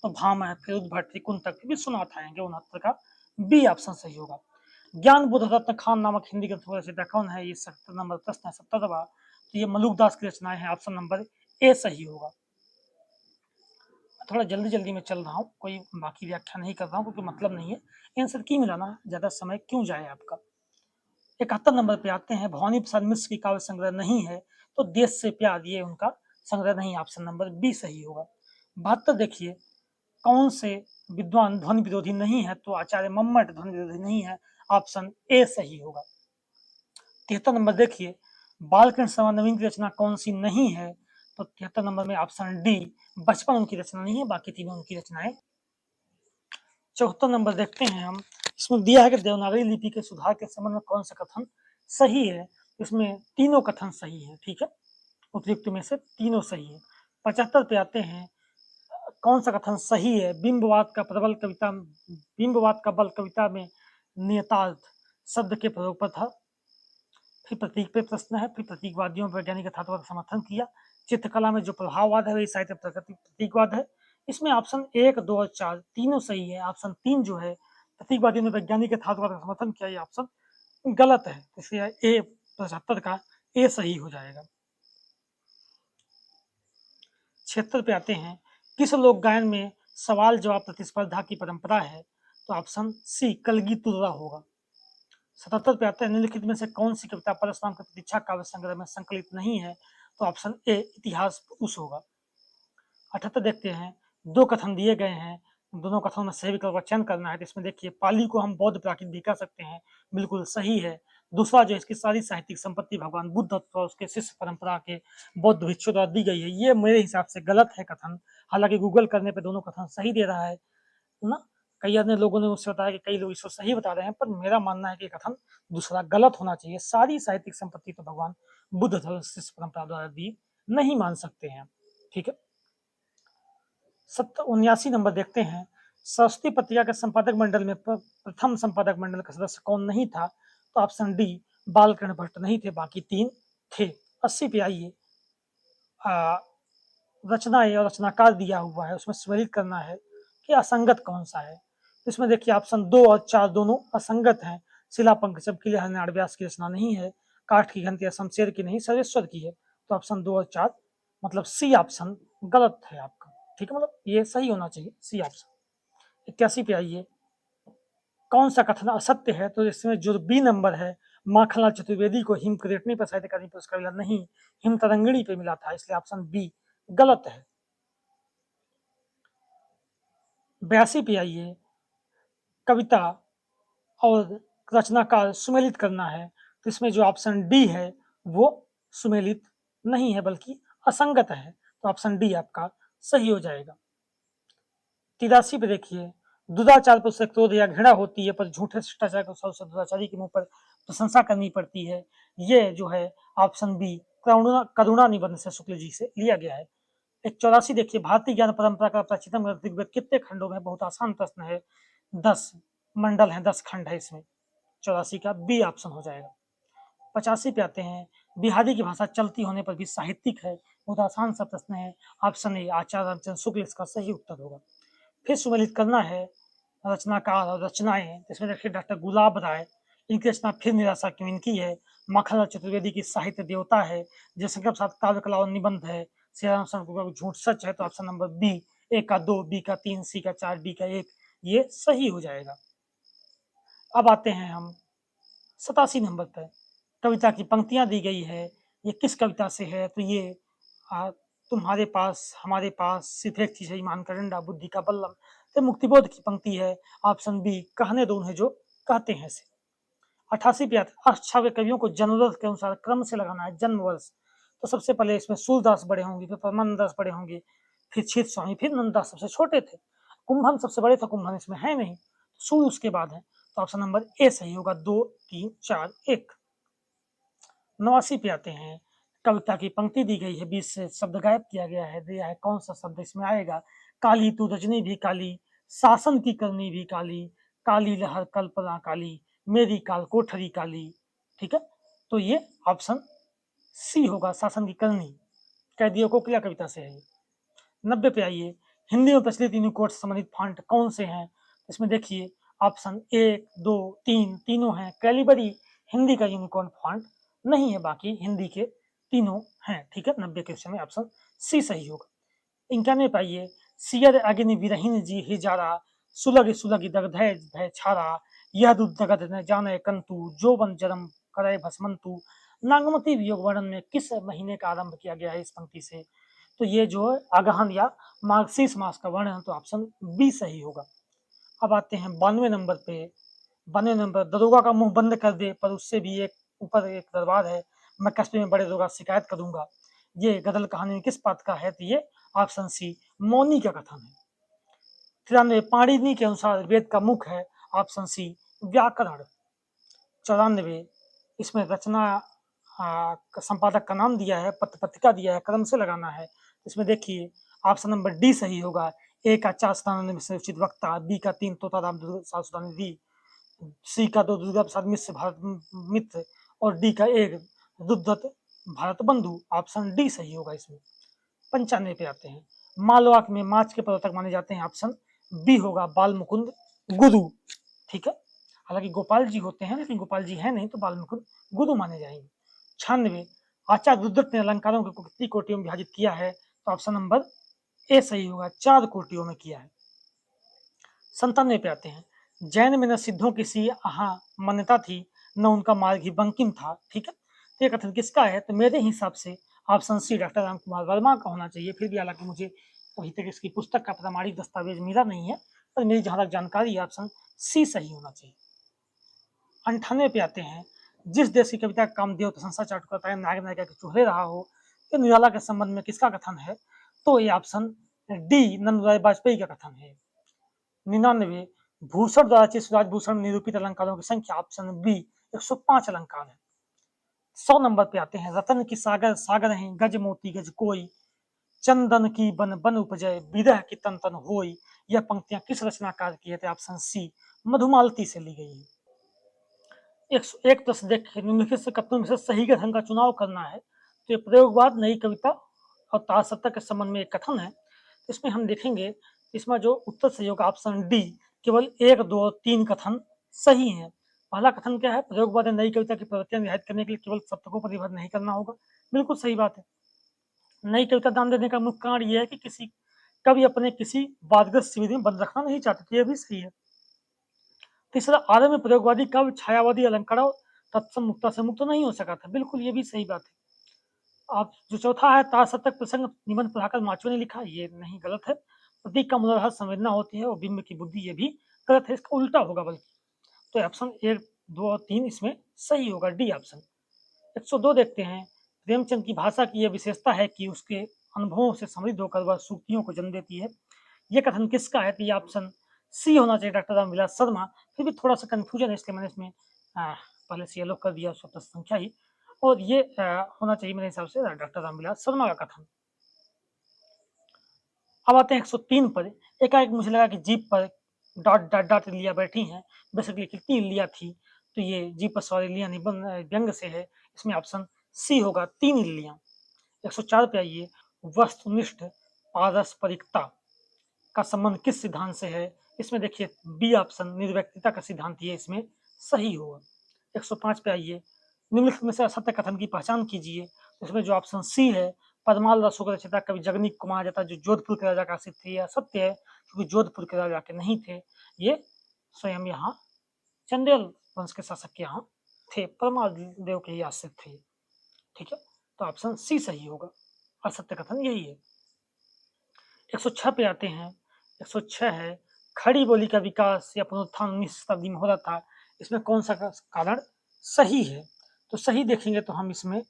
तो भाम है, फिर उद्भट, त्रिकुण तक विश्वनाथ आएंगे। 69 का बी ऑप्शन सही होगा। ज्ञान बुद्ध रत्न खान नामक हिंदी ग्रंथ को रचयिता कौन है? ये 70 नंबर प्रश्न है, 70वां। तो ये मलुकदास की रचनाएं हैं, ऑप्शन नंबर ए सही होगा। थोड़ा जल्दी जल्दी में चल रहा हूँ, कोई बाकी व्याख्या नहीं कर रहा हूँ क्योंकि मतलब नहीं है, आंसर क्यों मिलाना, ज्यादा समय क्यों जाए आपका। 71 नंबर पे आते हैं। भवानी प्रसाद मिश्र की काव्य संग्रह नहीं है, तो देश से प्यार ये उनका संग्रह नहीं, ऑप्शन नंबर बी सही होगा। 72 देखिए। कौन से विद्वान ध्वनि विरोधी नहीं है? तो आचार्य मम्मट ध्वनि विरोधी नहीं है, ऑप्शन ए सही होगा। 73 नंबर देखिए। बालकृष्ण शर्मा नवीन की रचना कौन सी नहीं है? तो 73 नंबर में ऑप्शन डी बचपन उनकी रचना नहीं है, बाकी तीनों उनकी रचनाएं। 74 नंबर देखते हैं हम। इसमें दिया है कि देवनागरी लिपि के सुधार के संबंध में कौन सा कथन सही है? इसमें तीनों कथन सही है। ठीक है, उपयुक्त में से तीनों सही है। 75 पे आते हैं। कौन सा कथन सही है? बिंबवाद का बल कविता में नियतार्थ शब्द के प्रयोग पर था। फिर प्रतीक पे प्रश्न है, फिर प्रतीकवादियों वैज्ञानिक यथार्थवाद का समर्थन किया। चित्रकला में जो प्रभाववाद है वही साहित्य प्रतीकवाद है। इसमें ऑप्शन 1, 2 और 4 तीनों सही है। ऑप्शन 3 जो है प्रतीकवादियों ने वैज्ञानिक यथार्थवाद का समर्थन किया, ये ऑप्शन गलत है। इसलिए ए 75 का ए सही हो जाएगा। 76 पे आते हैं, किस लोक गायन में सवाल जवाब प्रतिस्पर्धा की परंपरा है? तो ऑप्शन सी कलगी तुर्रा होगा। 77 पे आते हैं, निम्नलिखित में से कौन सी कविता परशुराम की प्रतीक्षा काव्य संग्रह में संकलित नहीं है? तो ऑप्शन ए इतिहास पुरुष होगा। 78 देखते हैं, दो कथन दिए गए हैं, दोनों कथनों में सही विकल्प का चयन करना है। तो इसमें देखिए, पाली को हम बौद्ध प्राकृत भी कह सकते हैं, बिल्कुल सही है। दूसरा जो इसकी सारी साहित्यिक संपत्ति भगवान बुद्ध और उसके शिष्य परंपरा के बौद्ध भिक्षुओं द्वारा दी गई है, ये मेरे हिसाब से गलत है कथन। हालांकि गूगल करने पे दोनों कथन सही दे रहा है ना। कई अन्य लोगों ने उससे बताया कि कई लोग इसको सही बता रहे हैं, पर मेरा मानना है कि कथन दूसरा गलत होना चाहिए। सारी साहित्यिक संपत्ति तो भगवान बुद्ध धर्म शिष्य परंपरा द्वारा दी नहीं मान सकते हैं। ठीक है। 79 नंबर देखते हैं, सरस्वती पत्रिका के संपादक मंडल में प्रथम संपादक मंडल का सदस्य कौन नहीं था? तो ऑप्शन डी बालकृष्ण भट्ट नहीं थे, बाकी 3 थे। 80 पे आइए, रचनाएं और रचनाकार दिया हुआ है, उसमें सुमेलित करना है कि असंगत कौन सा है। इसमें देखिए ऑप्शन 2 और 4 दोनों असंगत हैं। शिला पंकजम किले हरिनाथ व्यास की रचना नहीं है, काठ की घंटिया शमशेर की नहीं, सर्वेश्वर की है। तो ऑप्शन 2 और 4 मतलब सी ऑप्शन गलत है आपका। ठीक है, मतलब ये सही होना चाहिए, सी ऑप्शन। 81 पे आइए, कौन सा कथन असत्य है? तो इसमें जो बी नंबर है, माखनलाल चतुर्वेदी को हिमकरेटनी पर साहित्य अकादमी पुरस्कार मिला, नहीं, हिम तरंगिणी पे मिला था, इसलिए ऑप्शन बी गलत है। 82 पे आइए, कविता और रचनाकार सुमेलित करना है। तो इसमें जो ऑप्शन डी है वो सुमेलित नहीं है, बल्कि असंगत है। तो ऑप्शन डी आपका सही हो जाएगा। 83 पे देखिए, दुराचार पर उसे क्रोध या घृणा होती है, पर झूठे शिष्टाचार के अवसर से दुराचारी के मुंह पर प्रशंसा करनी पड़ती है। ये जो है ऑप्शन बी करुणा निबंध से शुक्ल जी से लिया गया है। 84 देखिए, भारतीय ज्ञान परंपरा का प्राचीनतम ऋग्वेद कितने खंडों में? बहुत आसान प्रश्न है, 10 मंडल है, 10 खंड है इसमें। 84 का बी ऑप्शन हो जाएगा। 85 पे आते हैं, बिहारी की भाषा चलती होने पर भी साहित्यिक है, बहुत आसान सा प्रश्न है, ऑप्शन ए आचार्य रामचंद्र शुक्ल इसका सही उत्तर होगा। फिर सुमेलित करना है रचनाकार और रचनाएं, इसमें देखिए डॉक्टर गुलाब राय, इनकी रचना फिर निराशा क्यों इनकी है, माखनलाल चतुर्वेदी की साहित्य देवता है, जयशंकर प्रसाद काव्य कला और निबंध है, श्री राम शरण का झूठ सच है। तो ऑप्शन नंबर बी, ए का 2, बी का 3, सी का 4, डी का 1, ये सही हो जाएगा। अब आते हैं हम 87 नंबर पर, कविता की पंक्तियां दी गई है, ये किस कविता से है? तो ये आ, तुम्हारे पास हमारे पास सिर्फ एक चीज है, ईमान का डंडा बुद्धि का बल्लम, तो मुक्तिबोध की पंक्ति है। ऑप्शन बी कहने दो उन्हें जो कहते हैं से। 88 पे अष्टावक्र कवियों को जन्मवर्ष के अनुसार क्रम से लगाना है, जन्म वर्ष। तो सबसे पहले इसमें सूरदास बड़े होंगे, फिर परमानंद दास बड़े होंगे, फिर छित स्वामी, फिर नंददास सबसे छोटे थे, कुंभन सबसे बड़े थे, कुंभन इसमें है नहीं, सूर्य उसके बाद है। तो ऑप्शन नंबर ए सही होगा, 2, 3, 4, 1। 89 पे आते हैं, कविता की पंक्ति दी गई है, 20 से शब्द गायब किया गया है, दिया है कौन सा शब्द इसमें आएगा? काली तू रजनी भी काली, शासन की करनी भी काली, काली लहर कल्पना काली, मेरी काल कोठरी काली। ठीक है, तो ये ऑप्शन सी होगा, शासन की करनी, कैदियों को क्रिया कविता से है। 90 पे आइए, हिंदी में प्रचलित यूनिकोड से संबंधित फॉन्ट कौन से हैं? इसमें देखिए ऑप्शन 1, 2, 3 तीनों हैं। कैलिबरी हिंदी का यूनिकोड फॉन्ट नहीं है, बाकी हिंदी के तीनों हैं। ठीक है, 90 के समय ऑप्शन सी सही होगा। 91 पे आइए, सियर अग्नि विरहीन जी हिजारा, सुलग सुलग दग्धय भय छारा, यह दूध दगध न जाने कंतु, जो बन जरम करे भस्मंतु। नागमती वियोग वर्णन में किस महीने का आरंभ किया गया है इस पंक्ति से? तो ये जो है अगहन या मार्गशीर्ष मास का वर्णन, तो ऑप्शन बी सही होगा। अब आते हैं 92 नंबर पे, 92 नंबर, दरोगा का मुंह बंद कर दे पर उससे भी एक ऊपर एक दरबार है, मैं कस्बे में बड़े दरोगा शिकायत करूंगा। ये गदल कहानी में किस बात का है? तो ये ऑप्शन सी मौनी का कथन है। 93 पाणिनि के अनुसार वेद का मुख है, ऑप्शन सी व्याकरण। 94 इसमें रचना संपादक का नाम दिया है, पत्र पत्रिका दिया है, क्रम से लगाना है। इसमें देखिए ऑप्शन नंबर डी सही होगा, ए का 4 सदानंद मिश्र उचित वक्ता, बी का 3 तोताराम सासुदानिधि, सी का 2 दुर्गा प्रसाद मिश्र भारत मित्र और डी का 1 रुद्धत भारत बंधु। ऑप्शन डी सही होगा इसमें। 95 पे आते हैं। मालवाक में मार्च के प्रवर्तक माने जाते हैं। ऑप्शन बी होगा बाल मुकुंद गुरु। ठीक है, हालांकि गोपाल जी होते हैं लेकिन गोपाल जी है नहीं तो बाल मुकुंद गुरु माने जाएंगे। 96 आचार्य रुद्रत ने अलंकारों को कितनी कोटियों में विभाजित किया है? तो ऑप्शन नंबर ए सही होगा, 4 कोटियों में किया है। 97 पे आते हैं। जैन में न सिद्धों की सी आहा मान्यता थी, न उनका मार्ग ही बंकिम था। ठीक है, तो ये कथन किसका है? तो मेरे हिसाब से option C doctor Ram Kumar Verma का होना चाहिए। फिर भी हालांकि मुझे अभी तक इसकी पुस्तक का प्रमाणिक दस्तावेज मिला नहीं है, पर मेरी जहां तक जानकारी है ऑप्शन सी सही होना चाहिए। 98 पे आते हैं। जिस देश की कविता कामदेव प्रशंसा चाट करता है नायक नायिका के चूल्हे रहा हो, ये निराला के संबंध में किसका कथन है? तो ये ऑप्शन डी नंदराय वाजपेयी का कथन है। 99 भूषण द्वारा रचित स्वराज भूषण निरूपित अलंकारों की संख्या ऑप्शन बी 105 अलंकार है। 100 नंबर पे आते हैं। रतन की सागर सागर हैं, गज मोती गज कोई, चंदन की बन बन उपजय, विरह की तन तन होई। यह पंक्तियां किस रचनाकार की है? तो ऑप्शन सी मधुमालती से ली गई है। 101 प्रश्न देखें, निम्नलिखित से कथनों में से सही कथन का चुनाव करना है। तो ये प्रयोगवाद नई कविता और तारसत्ता के संबंध में एक कथन है। तो इसमें हम देखेंगे, इसमें जो उत्तर सही होगा ऑप्शन डी, केवल 1, 2 और 3 कथन सही हैं। पहला कथन क्या है? प्रयोगवाद नई कविता की प्रवृत्तियां निर्धारित करने के लिए केवल शब्दों पर निर्भर नहीं करना होगा। बिल्कुल सही बात है। नई कविता दान देने का मुख्य कारण यह है कि किसी कवि अपने किसी वादग्रस्त शिविर में बंद रखना नहीं चाहते थे। यह भी सही है। तीसरा, आरंभ में प्रयोगवादी कवि छायावादी अलंकारों तत्सम मुक्ता से मुक्त नहीं हो सका था। बिल्कुल ये भी सही बात है। आप जो चौथा है, तारसत्तक प्रसंग निबंध प्रभाकर माचो ने लिखा, ये नहीं, गलत है। प्रतीक का मूलतः संवेदना होती है और बिंब की बुद्धि, ये भी गलत है, इसका उल्टा होगा बल्कि। तो ऑप्शन 1, 2 और 3 इसमें सही होगा, डी ऑप्शन। 102 देखते हैं। प्रेमचंद की भाषा की यह विशेषता है कि उसके अनुभवों से समृद्ध होकर वह सूक्तियों को जन्म देती है। यह कथन किसका है? तो ये ऑप्शन सी होना चाहिए, डॉक्टर रामविलास शर्मा। फिर भी थोड़ा सा कंफ्यूजन है, इसलिए मैंने इसमें पहले से येलो कर दिया शब्द संख्या ही, और ये होना चाहिए मेरे हिसाब से डॉक्टर रामविलास शर्मा का कथन। अब आते हैं 103 पर। एकाएक मुझे लगा कि जीप पर डॉट डॉट डॉट लिया बैठी हैं। बेसिकली कितनी लिया थी? तो ये जीप पर सवारी लिया निबंध व्यंग से है। इसमें ऑप्शन सी होगा, 3 लिया। 104 पे आइए। वस्तुनिष्ठ पारस्परिकता का संबंध किस सिद्धांत से है? इसमें देखिए बी ऑप्शन निर्व्यक्तिता का सिद्धांत ये इसमें सही होगा। 105 पे आइए। निम्नलिखित में से असत्य कथन की पहचान कीजिए। इसमें जो ऑप्शन सी है, पदमाल रसों का रचयिता कवि जगनीक को माना जाता है, जो जोधपुर के राजा का आश्रित थे। यह असत्य है, क्योंकि जोधपुर के राजा के नहीं थे, ये स्वयं यहाँ चंदेल वंश के शासक के यहाँ थे, परमाल देव के ही आश्रित थे। ठीक है, तो ऑप्शन सी सही होगा, असत्य कथन यही है। 106 पे आते हैं। 106 है, खड़ी बोली का विकास या पुनरुत्थान 19वीं शताब्दी में हो रहा था। इसमें कौन सा कारण सही है? तो सही देखेंगे तो हम इसमें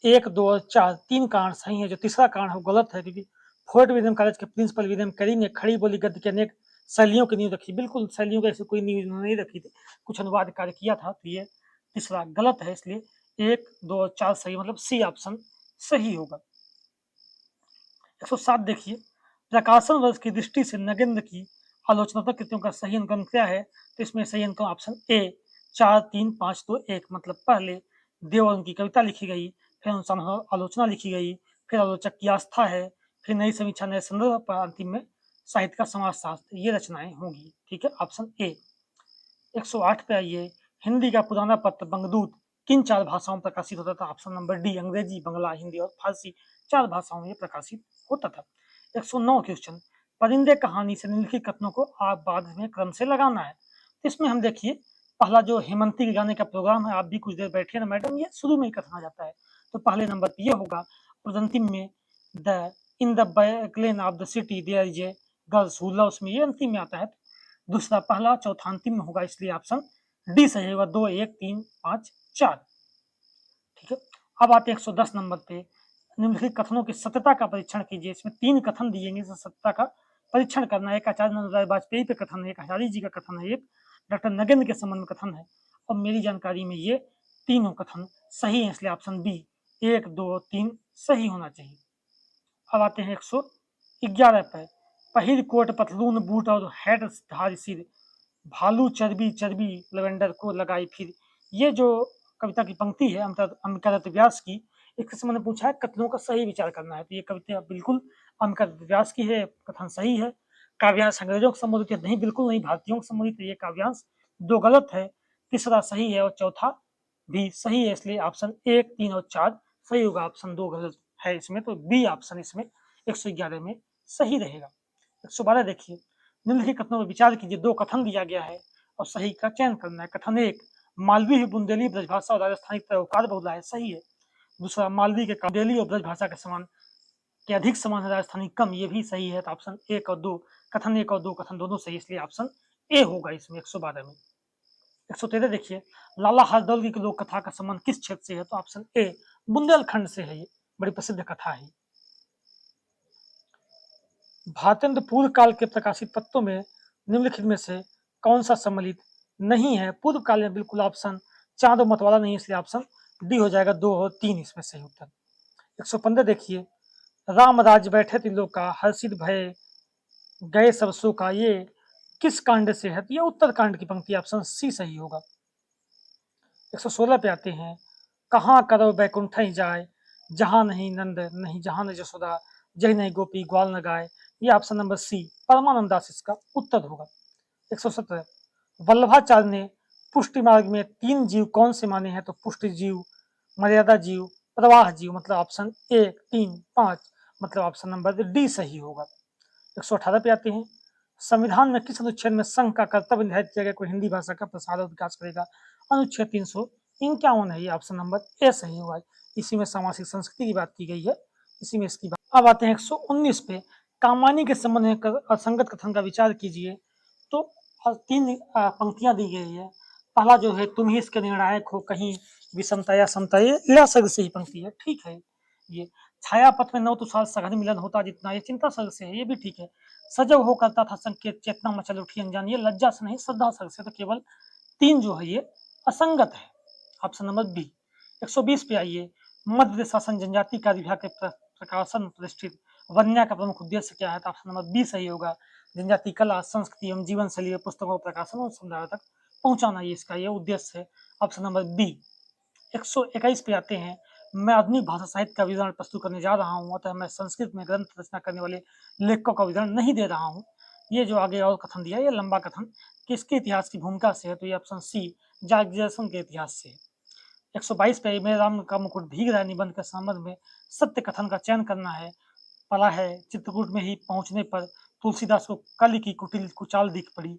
1, 2 और 4 3 कारण सही है। जो तीसरा कारण है वो गलत है, क्योंकि फोर्ट विलियम कॉलेज के प्रिंसिपल विलियम कैरी ने खड़ी बोली गद्य के अनेक शैलियों की नींव रखी। बिल्कुल शैलियों की ऐसी कोई नींव नहीं रखी थी, कुछ अनुवाद कार्य किया था। तो ये तीसरा गलत है, इसलिए 1, 2 और 4 सही, मतलब सी ऑप्शन सही होगा। 107 देखिए। प्रकाशन वर्ष की दृष्टि से नगेंद्र की आलोचनात्मक कृतियों का सही अंकन क्या है? तो इसमें सही अंकन ऑप्शन ए 4, 3, 5, 2, 1, मतलब पहले देव और उनकी कविता लिखी गई, फिर अनुसंधान आलोचना लिखी गई, फिर आलोचक की आस्था है, फिर नई समीक्षा नए संदर्भ पर अंतिम में साहित्य का समाजशास्त्र, ये रचनाएं होंगी। ठीक है, ऑप्शन ए। 108 पे आइए। हिंदी का पुराना पत्र बंगदूत किन 4 भाषाओं में प्रकाशित होता था? ऑप्शन नंबर डी, अंग्रेजी, बंगला, हिंदी और फारसी, 4 भाषाओं में प्रकाशित होता था। 109 क्वेश्चन, परिंदे कहानी से निम्नलिखित कथनों को आप बाद में क्रम से लगाना है। तो इसमें हम देखिए, पहला जो हेमंती के गाने का प्रोग्राम है, आप भी कुछ देर बैठिए ना मैडम, ये शुरू में ही कथन आ जाता है। तो पहले नंबर पर ये होगा, और अंतिम में the in the back lane of the city there is a girls who loves me, ये अंतिम में आता है। दूसरा पहला, चौथा अंतिम में होगा, इसलिए ऑप्शन डी सही होगा। 2, 1, 3, 5, 4। ठीक है, अब आते हैं 110 नंबर पे। निम्नलिखित कथनों की सत्यता का परीक्षण कीजिए। इसमें 3 कथन दिएंगे, सत्यता का परीक्षण करना है। एक आचार्य नंदराय वाजपेयी पे कथन है, एक हजारी जी का कथन है, एक डॉक्टर नगेंद्र के संबंध में कथन है। और मेरी जानकारी में ये तीनों कथन सही है, इसलिए ऑप्शन बी 1, 2, 3 सही होना चाहिए। अब आते हैं 111 पर। पहिर कोट पतलून बूट और हैट धारी सिर, भालू चर्बी चर्बी लवेंडर को लगाई फिर। ये जो कविता की पंक्ति है अंबिका दत्त व्यास की, इसके से मैंने पूछा है कथनों का सही विचार करना है। तो ये कविता बिल्कुल अंबिका दत्त व्यास की है, कथन सही है। काव्यांश अंग्रेजों को संबोधित है, नहीं बिल्कुल नहीं, भारतीयों को संबोधित है। ये काव्यांश दो गलत है, तीसरा सही है और चौथा भी सही है, इसलिए ऑप्शन 1, 3 और 4 सही होगा। ऑप्शन 2 गलत है इसमें, तो बी ऑप्शन इसमें 111 में सही रहेगा। 112 देखिए, निम्नलिखित कथनों पर विचार कीजिए। दो कथन दिया गया है और सही का चयन करना है। कथन 1, मालवी बुंदेली ब्रजभाषा और राजस्थानी पैरोकार बहुला है, सही है। दूसरा, मालवी के बुंदेली और ब्रजभाषा के समान के अधिक समान है, राजस्थानी कम, ये भी सही है। तो ऑप्शन 1 और 2, कथन 1 और 2 कथन दोनों सही, इसलिए ऑप्शन ए होगा इसमें 112 में। 113 देखिए, लाला हरदौल की लोक कथा का संबंध किस क्षेत्र से है? तो ऑप्शन ए बुंदेलखंड से है, ये बड़ी प्रसिद्ध कथा है। भारतेंद्र पूर्व काल के प्रकाशित पत्रों में निम्नलिखित में से कौन सा सम्मिलित नहीं है? पूर्व काल में बिल्कुल ऑप्शन चांद और मतवाला नहीं है, इसलिए ऑप्शन डी हो जाएगा। 2 और 3 इसमें सही उत्तर। 115 देखिए, राम राज बैठे त्रिलोका हर्षित भय गए सब शोका, ये किस कांड से है? तो ये उत्तर कांड की पंक्ति, ऑप्शन सी सही होगा। 116 पे आते हैं, कहाँ करो बैकुंठ ही जाए, जहां नहीं नंद नहीं जहां नहीं जसोदा, जय नहीं गोपी ग्वाल न गाय, ये ऑप्शन नंबर सी परमानंद दास इसका उत्तर होगा। 117, वल्लभाचार्य ने पुष्टि मार्ग में 3 जीव कौन से माने हैं? तो पुष्टि जीव, मर्यादा जीव, प्रवाह जीव, मतलब ऑप्शन 1, 3, 5, मतलब ऑप्शन नंबर डी सही होगा। 118 पे आते हैं, संविधान में किस अनुच्छेद में संघ का कर्तव्य निर्धारित किया गया कोई हिंदी भाषा का प्रसार और विकास करेगा? अनुच्छेद 351 है, ये ऑप्शन नंबर ए सही होगा। इसी में सामाजिक संस्कृति की बात की गई है, इसी में इसकी बात। अब आते हैं 119 पे, कामानी के संबंध में असंगत कथन का विचार कीजिए। तो 3 पंक्तियां दी गई है। पहला जो है, तुम ही इसके निर्णायक हो, कहीं विषमता या समता, ये इड़ा सर्ग से ही पंक्ति है, ठीक है। ये छाया पथ में 9 तुषार सघन मिलन होता जितना, ये चिंता सर्ग से है, ये भी ठीक है। सजग हो करता था संकेत चेतना मचल उठी अनजान, ये लज्जा से नहीं श्रद्धा सर्ग से। तो केवल 3 जो है ये असंगत है, ऑप्शन नंबर बी। 120 पे आइए, मध्य शासन जनजाति कार्य विभाग के प्रकाशन प्रतिष्ठित वन्या का प्रमुख उद्देश्य क्या है? तो ऑप्शन नंबर बी सही होगा। जनजाति कला संस्कृति एवं जीवन शैली पुस्तकों प्रकाशन और समुदाय तक पहुंचाना, ये इसका ये उद्देश्य है, ऑप्शन नंबर बी। 121 पे आते हैं, मैं आधुनिक भाषा साहित्य का विवरण प्रस्तुत करने जा रहा हूँ, अतः मैं संस्कृत में ग्रंथ रचना करने वाले लेखकों का विवरण नहीं दे रहा हूँ। ये जो आगे और कथन दिया है, ये लंबा कथन किसके इतिहास की भूमिका से है? तो ये ऑप्शन सी जागरण के इतिहास से। 122 पे, मेरे राम का मुकुट भीग रहा निबंध के संबंध में सत्य कथन का चयन करना है। पढ़ा है, चित्रकूट में ही पहुंचने पर तुलसीदास को कली की कुटिल कुचाल दिख पड़ी,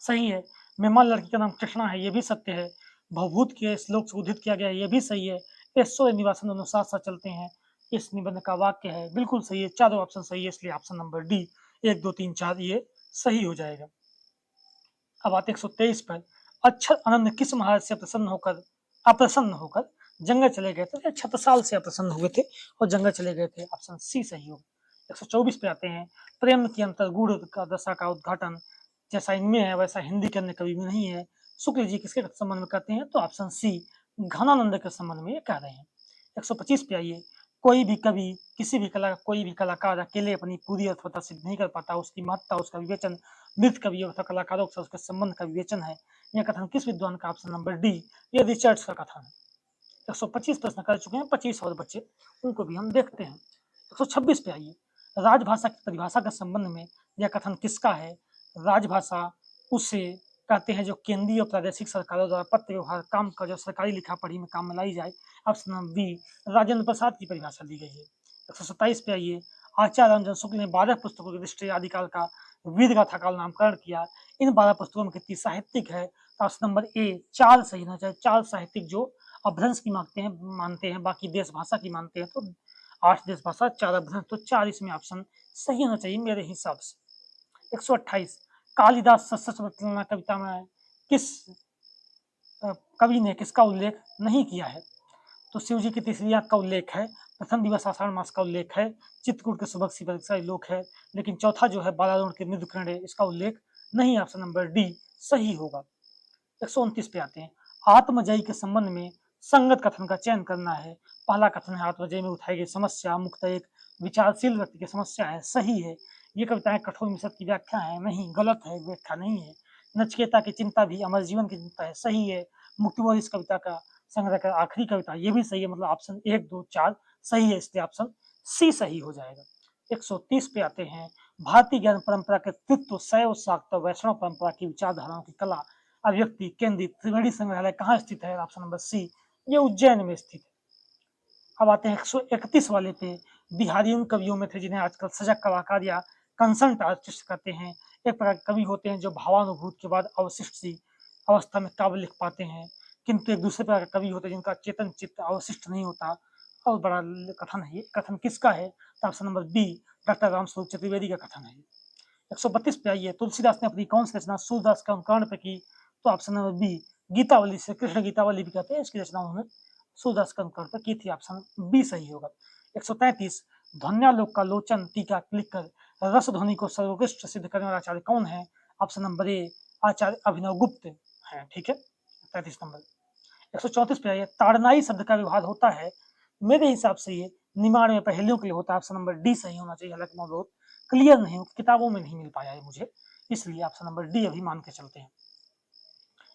सही है। मेहमान लड़की का नाम कृष्णा है, ये भी सत्य है। भवभूत के श्लोक से उद्धृत किया गया है, ये भी सही है। ऐश्वर्य निवासन दोनों साथ साथ चलते हैं, इस निबंध का वाक्य है, बिल्कुल सही है। चारों ऑप्शन सही है, इसलिए ऑप्शन नंबर डी 1, 2, 3, 4 ये सही हो जाएगा। अब आते 123 पर, अक्षर आनंद किस महाराज से अप्रसन्न होकर जंगल चले गए थे? छत्रसाल से अप्रसन्न हुए थे और जंगल चले गए थे, ऑप्शन सी सही होगा। 124 पे आते हैं, प्रेम की अंतर गूढ़ का दशा का उद्घाटन जैसा इनमें है वैसा हिंदी के अन्य कवि में नहीं है, शुक्ल जी किसके संबंध में कहते हैं? तो ऑप्शन सी घनानंद के संबंध में ये कह रहे हैं। 125 पे आइए, कोई भी कवि कोई भी कलाकार अकेले अपनी पूरी अर्थवत्ता सिद्ध नहीं कर पाता, उसकी महत्ता उसका विवेचन मृत कवियों तथा कलाकारों से उसके संबंध का विवेचन है। यह कथन किस विद्वान का? ऑप्शन नंबर डी ये रिचर्ड्स का कथन है। 125 प्रश्न कर चुके हैं, 25 और बच्चे उनको भी हम देखते हैं। 126 पे आइए, राजभाषा की परिभाषा के संबंध में यह कथन किसका है? राजभाषा उसे कहते हैं जो केंद्रीय और प्रादेशिक सरकारों द्वारा पत्र व्यवहार काम का जो सरकारी लिखा पढ़ी में काम में लाई जाए, option number B Rajendra Prasad की परिभाषा दी गई है। 127 पे आइए, आचार्य रामचंद्र शुक्ल ने 12 पुस्तकों के दृष्टि आदिकाल का वीर गाथा का नामकरण किया। इन 12 पुस्तकों में कितनी साहित्यिक है? तो ऑप्शन नंबर ए 4 सही होना चाहिए। 4 साहित्यिक जो अपभ्रंश की मानते हैं, बाकी देश भाषा की मानते हैं। तो 8 देश भाषा 4 अपभ्रंश, तो 4 इसमें ऑप्शन सही होना चाहिए मेरे हिसाब से। 128, कालिदास सच कविता में किस कवि ने किसका उल्लेख नहीं किया है? तो शिव जी की तीसरी आंख का उल्लेख है, प्रथम दिवस आषाढ़ मास का उल्लेख है, चित्रकूट के सुबह परीक्षा लोक है, लेकिन चौथा जो है बालारोण के मृदुकर्ण है, इसका उल्लेख नहीं, ऑप्शन नंबर डी सही होगा। 129 पे आते हैं, आत्मजयी के संबंध में संगत कथन का चयन करना है। पहला कथन है, आत्मजयी में उठाई गई समस्या मुक्त एक विचारशील व्यक्ति की समस्या है, सही है। ये कविताएं कठोर मिश्र की व्याख्या है, नहीं, गलत है, व्याख्या नहीं है। नचिकेता की चिंता भी अमर जीवन की चिंता है, सही है। मुक्तिबोध इस कविता का संग्रह का आखिरी कविता, ये भी सही है, मतलब ऑप्शन 1, 2, 4 सही है, इसलिए ऑप्शन सी सही हो जाएगा। 130 पे आते हैं। भारतीय ज्ञान परंपरा के तत्व शैव शाक्त वैष्णव परंपरा की विचारधाराओं की कला अभिव्यक्ति केंद्रित त्रिवेणी संग्रहालय कहाँ स्थित है? ऑप्शन नंबर सी, ये उज्जैन में स्थित है। अब आते हैं 131 वाले पे। बिहारी उन कवियों में थे जिन्हें आजकल सजग कलाकार या कंसल्ट आर्टिस्ट कहते हैं। एक प्रकार के कवि होते हैं जो भावानुभूति के बाद अवशिष्ट सी अवस्था में काव्य लिख पाते हैं, किंतु एक दूसरे प्रकार के कवि होते हैं जिनका चेतन चित्त अवशिष्ट नहीं होता। और बड़ा कथन है, ये कथन किसका है? तो option number B, doctor Ramswaroop Chaturvedi का कथन है। 132 पे आइए। तुलसीदास ने अपनी कौन सी रचना सूरदास के अनुकरण पे की? तो ऑप्शन नंबर बी, गीतावली से, कृष्ण गीतावली भी कहते हैं, इसकी रचना उन्होंने सूरदास के अनुकरण पे की थी, ऑप्शन बी सही होगा। 133, ध्वन्यालोक का लोचन टीका लिख कर रस ध्वनि को सर्वोत्कृष्ट सिद्ध करने वाला आचार्य कौन है? ऑप्शन नंबर ए, आचार्य अभिनव गुप्त है, ठीक है। 33 नंबर। 134 पे आइए। ताड़नाई शब्द का व्यवहार होता है, मेरे हिसाब से ये निमाड़ में पहेलियों के लिए होता है, ऑप्शन नंबर डी सही होना चाहिए, हालांकि मैं बहुत क्लियर नहीं हूँ, किताबों में नहीं मिल पाया है मुझे, इसलिए ऑप्शन नंबर डी अभी मान के चलते हैं।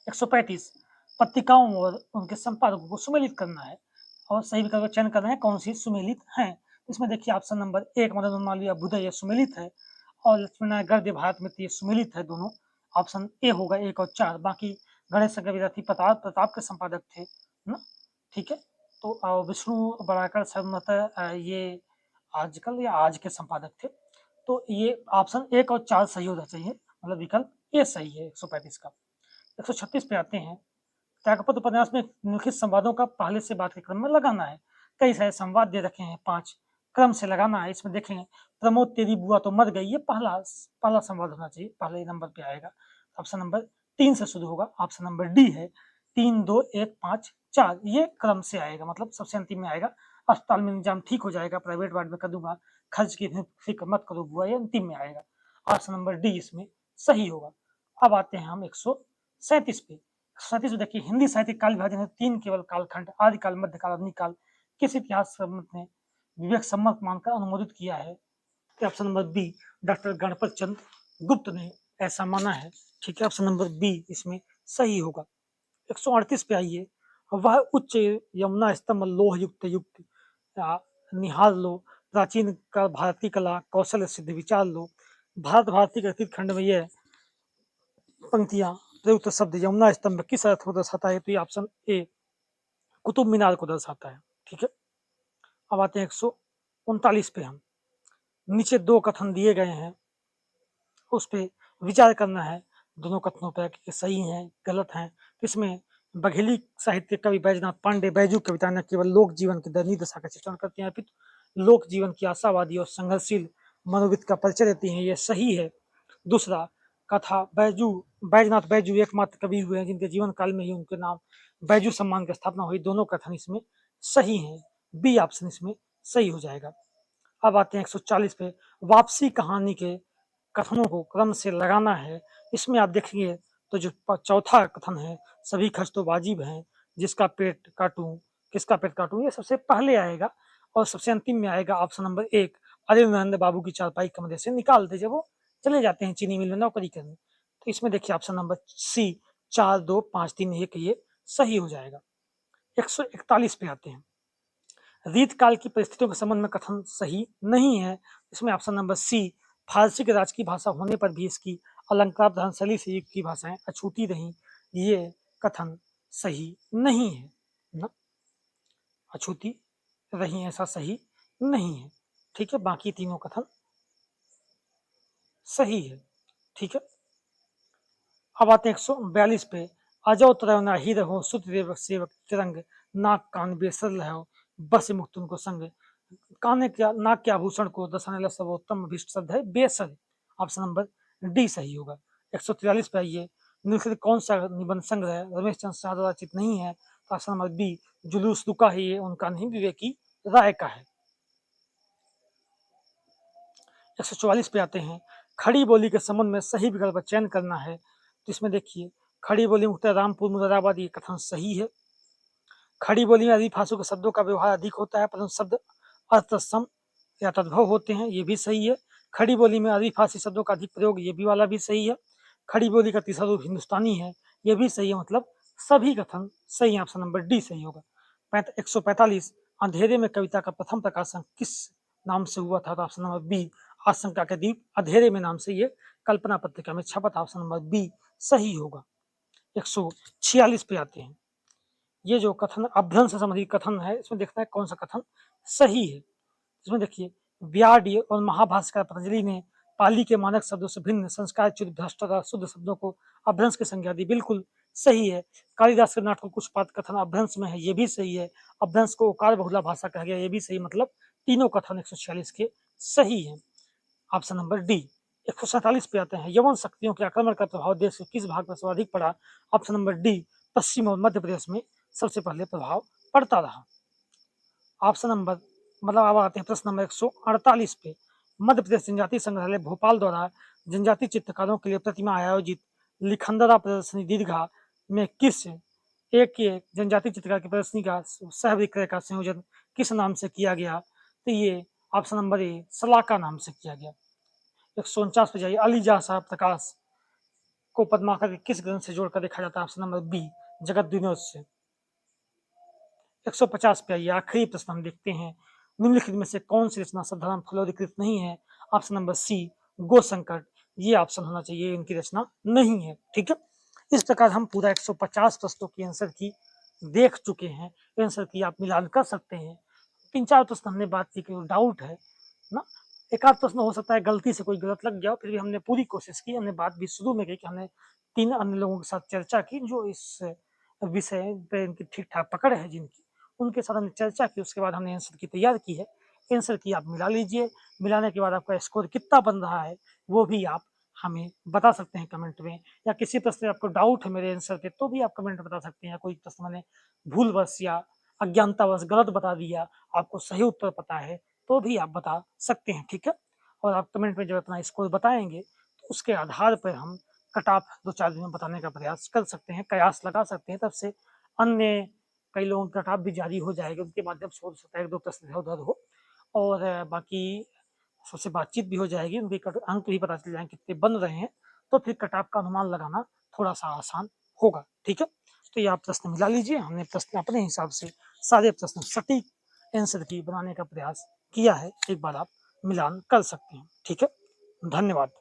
135, पत्रिकाओं और उनके संपादकों को सुमेलित करना है और सही विकल्प का चयन करना है, कौन सी सुमेलित है? इसमें देखिए ऑप्शन नंबर 1, मदन मालवीय बुद्धय ये सुमेलित है, और लक्ष्मीनारायण गद्य भारत मित्र ये सुमेलित है दोनों, ऑप्शन ए होगा 1 और 4। बाकी गणेश शंकर विद्यार्थी प्रताप प्रताप के संपादक थे ना, ठीक है। तो विष्णु बड़ाकर शर्मत ये आजकल या आज के संपादक थे। तो ये ऑप्शन 1 और 4 सही होना चाहिए, मतलब विकल्प ए सही है 135 का। 136 पे आते हैं। त्यागपत्र उपन्यास में निम्नलिखित संवादों का पहले से बात के क्रम में लगाना है। कई सारे संवाद दे रखे हैं, 5 क्रम से लगाना है। इसमें देखेंगे, प्रमोद तेरी बुआ तो मर गई, ये पहला संवाद होना चाहिए, पहले नंबर पे आएगा। ऑप्शन नंबर 3 से शुरू होगा, ऑप्शन नंबर डी है। 3, 2, 1, 5, 4 ये क्रम से आएगा, मतलब सबसे अंतिम में आएगा। अस्पताल में इंतजाम ठीक हो जाएगा, प्राइवेट वार्ड में कर दूंगा, खर्च की फिक्र मत करो बुआ, ये अंतिम में आएगा। ऑप्शन नंबर डी इसमें सही होगा। अब आते हैं हम 137 पे। 137 में देखिए, हिंदी साहित्य काल विभाजन है 3 केवल कालखंड, आदिकाल, मध्यकाल, आधुनिक किस इतिहास ने विवेक सम्मत मानकर अनुमोदित किया है? तो option number B, doctor Ganpat Chandra Gupta ने ऐसा माना है, ठीक है। ऑप्शन नंबर बी इसमें सही होगा। 138 पे आइए। वह उच्च यमुना स्तंभ लोह युक्त युक्त निहार लो, प्राचीन का भारतीय कला कौशल सिद्ध विचार लो। भारत भारती के खंड में यह पंक्तियां प्रयुक्त शब्द यमुना स्तंभ किस अर्थ को दर्शाता है? तो ये ऑप्शन ए, कुतुब मीनार को दर्शाता है, ठीक है। अब आते हैं 139 पे। हम नीचे 2 कथन दिए गए हैं, उस पे विचार करना है, दोनों कथनों पर कि सही हैं गलत हैं। इसमें बघेली साहित्य कवि बैजनाथ पांडे बैजू कविता न केवल लोक जीवन की दयनीय दशा का चित्रण करती हैं, अपितु लोक जीवन की आशावादी और संघर्षशील मनोविद का परिचय देती हैं, ये सही है। दूसरा कथा, बैजनाथ बैजू एकमात्र कवि हुए हैं जिनके जीवन काल में ही उनके नाम बैजू सम्मान की स्थापना हुई, दोनों कथन इसमें सही हैं, बी ऑप्शन इसमें सही हो जाएगा। अब आते हैं 140 पे। वापसी कहानी के कथनों को क्रम से लगाना है। इसमें आप देखेंगे तो जो चौथा कथन है, सभी खर्च तो वाजिब हैं, जिसका पेट काटूं किसका पेट काटूं, ये सबसे पहले आएगा, और सबसे अंतिम में आएगा ऑप्शन नंबर 1, अरे नंद बाबू की चारपाई कमरे से निकाल दे, जब वो चले जाते हैं चीनी मिल में नौकरी करने। तो इसमें देखिए ऑप्शन नंबर सी, 4, 2, 5, 3, 1 ये सही हो जाएगा। 141 पे आते हैं। रीत काल की परिस्थितियों के संबंध में कथन सही नहीं है। इसमें ऑप्शन नंबर सी, फारसी के राज की भाषा होने पर भी इसकी अलंकार प्रधान शैली से युक्त की भाषाएं अछूती रहीं, ये कथन सही नहीं है ना, अछूती रही ऐसा सही नहीं है, ठीक है। बाकी तीनों कथन सही है, ठीक है। अब आते हैं 142 पे। अजो तरह नाही रहो सुत देव सेवक तिरंग, नाक कान बेसर रहो बस मुक्त उनको संग। काने क्या नाक के आभूषण को दर्शाने वाला सर्वोत्तम अभिष्ट शब्द है बेसर, ऑप्शन नंबर डी सही होगा। 143 पे आइए। निम्नलिखित कौन सा निबंध संग्रह रमेश चंद्र शाह द्वारा रचित नहीं है? तो ऑप्शन नंबर बी, जुलूस रुका है, ये उनका नहीं, विवेकी राय का है। 144 पे आते हैं। खड़ी बोली के संबंध में सही विकल्प का चयन करना है। तो इसमें देखिए, खड़ी बोली मुख्यतः रामपुर मुरादाबाद, ये कथन सही है। खड़ी बोली में अधिक भाषाओं के शब्दों का व्यवहार अधिक होता है, परंतु शब्द अर्थसम या तद्भव होते हैं, ये भी सही है। खड़ी बोली में अरबी फारसी शब्दों का अधिक प्रयोग, ये भी वाला भी सही है। खड़ी बोली का तीसरा रूप हिंदुस्तानी है, ये भी सही है, मतलब सभी कथन सही है। ऑप्शन नंबर डी सही होगा। 145 अंधेरे में कविता का प्रथम प्रकाशन किस नाम से हुआ था? तो ऑप्शन नंबर बी आशंका के दीप अंधेरे में नाम से ये कल्पना पत्रिका में छपा था। ऑप्शन नंबर बी सही होगा। 146 पे आते हैं। ये जो कथन अभ्रंश से संबंधित कथन है, इसमें देखना है कौन सा कथन सही है। इसमें देखिए, व्याड्य और महाभाष्यकार पतंजलि ने पाली के मानक शब्दों से भिन्न संस्कारच्युत भ्रष्ट तथा शुद्ध शब्दों को अभ्रंश की संज्ञा दी, बिल्कुल सही है। कालिदास के नाटक कुछ पाठ कथन अभ्रंश में है, ये भी सही है। अभ्रंश को उकार बहुला भाषा कहा गया, ये भी सही, मतलब तीनों कथन 146 के सही है। Option number D. 147 पे आते हैं। यवन शक्तियों के आक्रमण का प्रभाव देश के किस भाग में सर्वाधिक पड़ा? ऑप्शन नंबर डी पश्चिम और मध्य प्रदेश में सबसे पहले प्रभाव पड़ता रहा। ऑप्शन नंबर मतलब अब आते हैं प्रश्न नंबर 148 पे। मध्य प्रदेश जनजाति संग्रहालय भोपाल द्वारा जनजाति चित्रकारों के लिए प्रतिमा आयोजित लिखंदरा प्रदर्शनी दीर्घा में किस एक जनजाति चित्रकार की प्रदर्शनी का सह विक्रय का संयोजन किस नाम से किया गया? तो ये ऑप्शन नंबर ए सलाका नाम से किया गया। 149 पे जाइए। अलीजा साहब प्रकाश को पद्माकर के किस ग्रंथ से जोड़कर देखा जाता है? ऑप्शन नंबर बी जगत विनोद से। 150 पे आइए, आखिरी प्रश्न हम देखते हैं। निम्नलिखित में से कौन सी रचना साधारण फलोधिकृत नहीं है? ऑप्शन नंबर सी गो संकट, ये ऑप्शन होना चाहिए, इनकी रचना नहीं है। ठीक है, इस प्रकार हम पूरा 150 प्रश्नों की आंसर की देख चुके हैं। आंसर की आप मिलान कर सकते हैं। 3-4 प्रश्न हमने बात की कि डाउट है ना, एक आध प्रश्न हो सकता है गलती से कोई गलत लग गया, फिर भी हमने पूरी कोशिश की। हमने बात भी शुरू में की कि हमने 3 अन्य लोगों के साथ चर्चा की जो इस विषय पे इनकी ठीक ठाक पकड़ है जिनकी, उनके साथ हमने चर्चा की। उसके बाद हमने आंसर की तैयार की है। आंसर की आप मिला लीजिए। मिलाने के बाद आपका स्कोर कितना बन रहा है वो भी आप हमें बता सकते हैं कमेंट में, या किसी प्रश्न में आपको डाउट है मेरे आंसर पे तो भी आप कमेंट बता सकते हैं। या कोई प्रश्न मैंने भूलवश या अज्ञानतावश गलत बता दिया, आपको सही उत्तर पता है तो भी आप बता सकते हैं। ठीक है, और आप कमेंट में जब अपना स्कोर बताएंगे तो उसके आधार पर हम कट ऑफ 2-4 दिन में बताने का प्रयास कर सकते हैं, कयास लगा सकते हैं। तब से अन्य कई लोगों की कट ऑफ भी जारी हो जाएगी, उनके माध्यम से हो सकता है 1-2 प्रश्न इधर उधर हो, और बाकी सबसे बातचीत भी हो जाएगी, उनके अंक भी पता चल जाएंगे कितने बन रहे हैं, तो फिर कट ऑफ का अनुमान लगाना थोड़ा सा आसान होगा। ठीक है, तो ये आप प्रश्न मिला लीजिए। हमने प्रश्न अपने हिसाब से सारे प्रश्न सटीक आंसर की बनाने का प्रयास किया है, एक बार आप मिलान कर सकते हैं। ठीक है, धन्यवाद।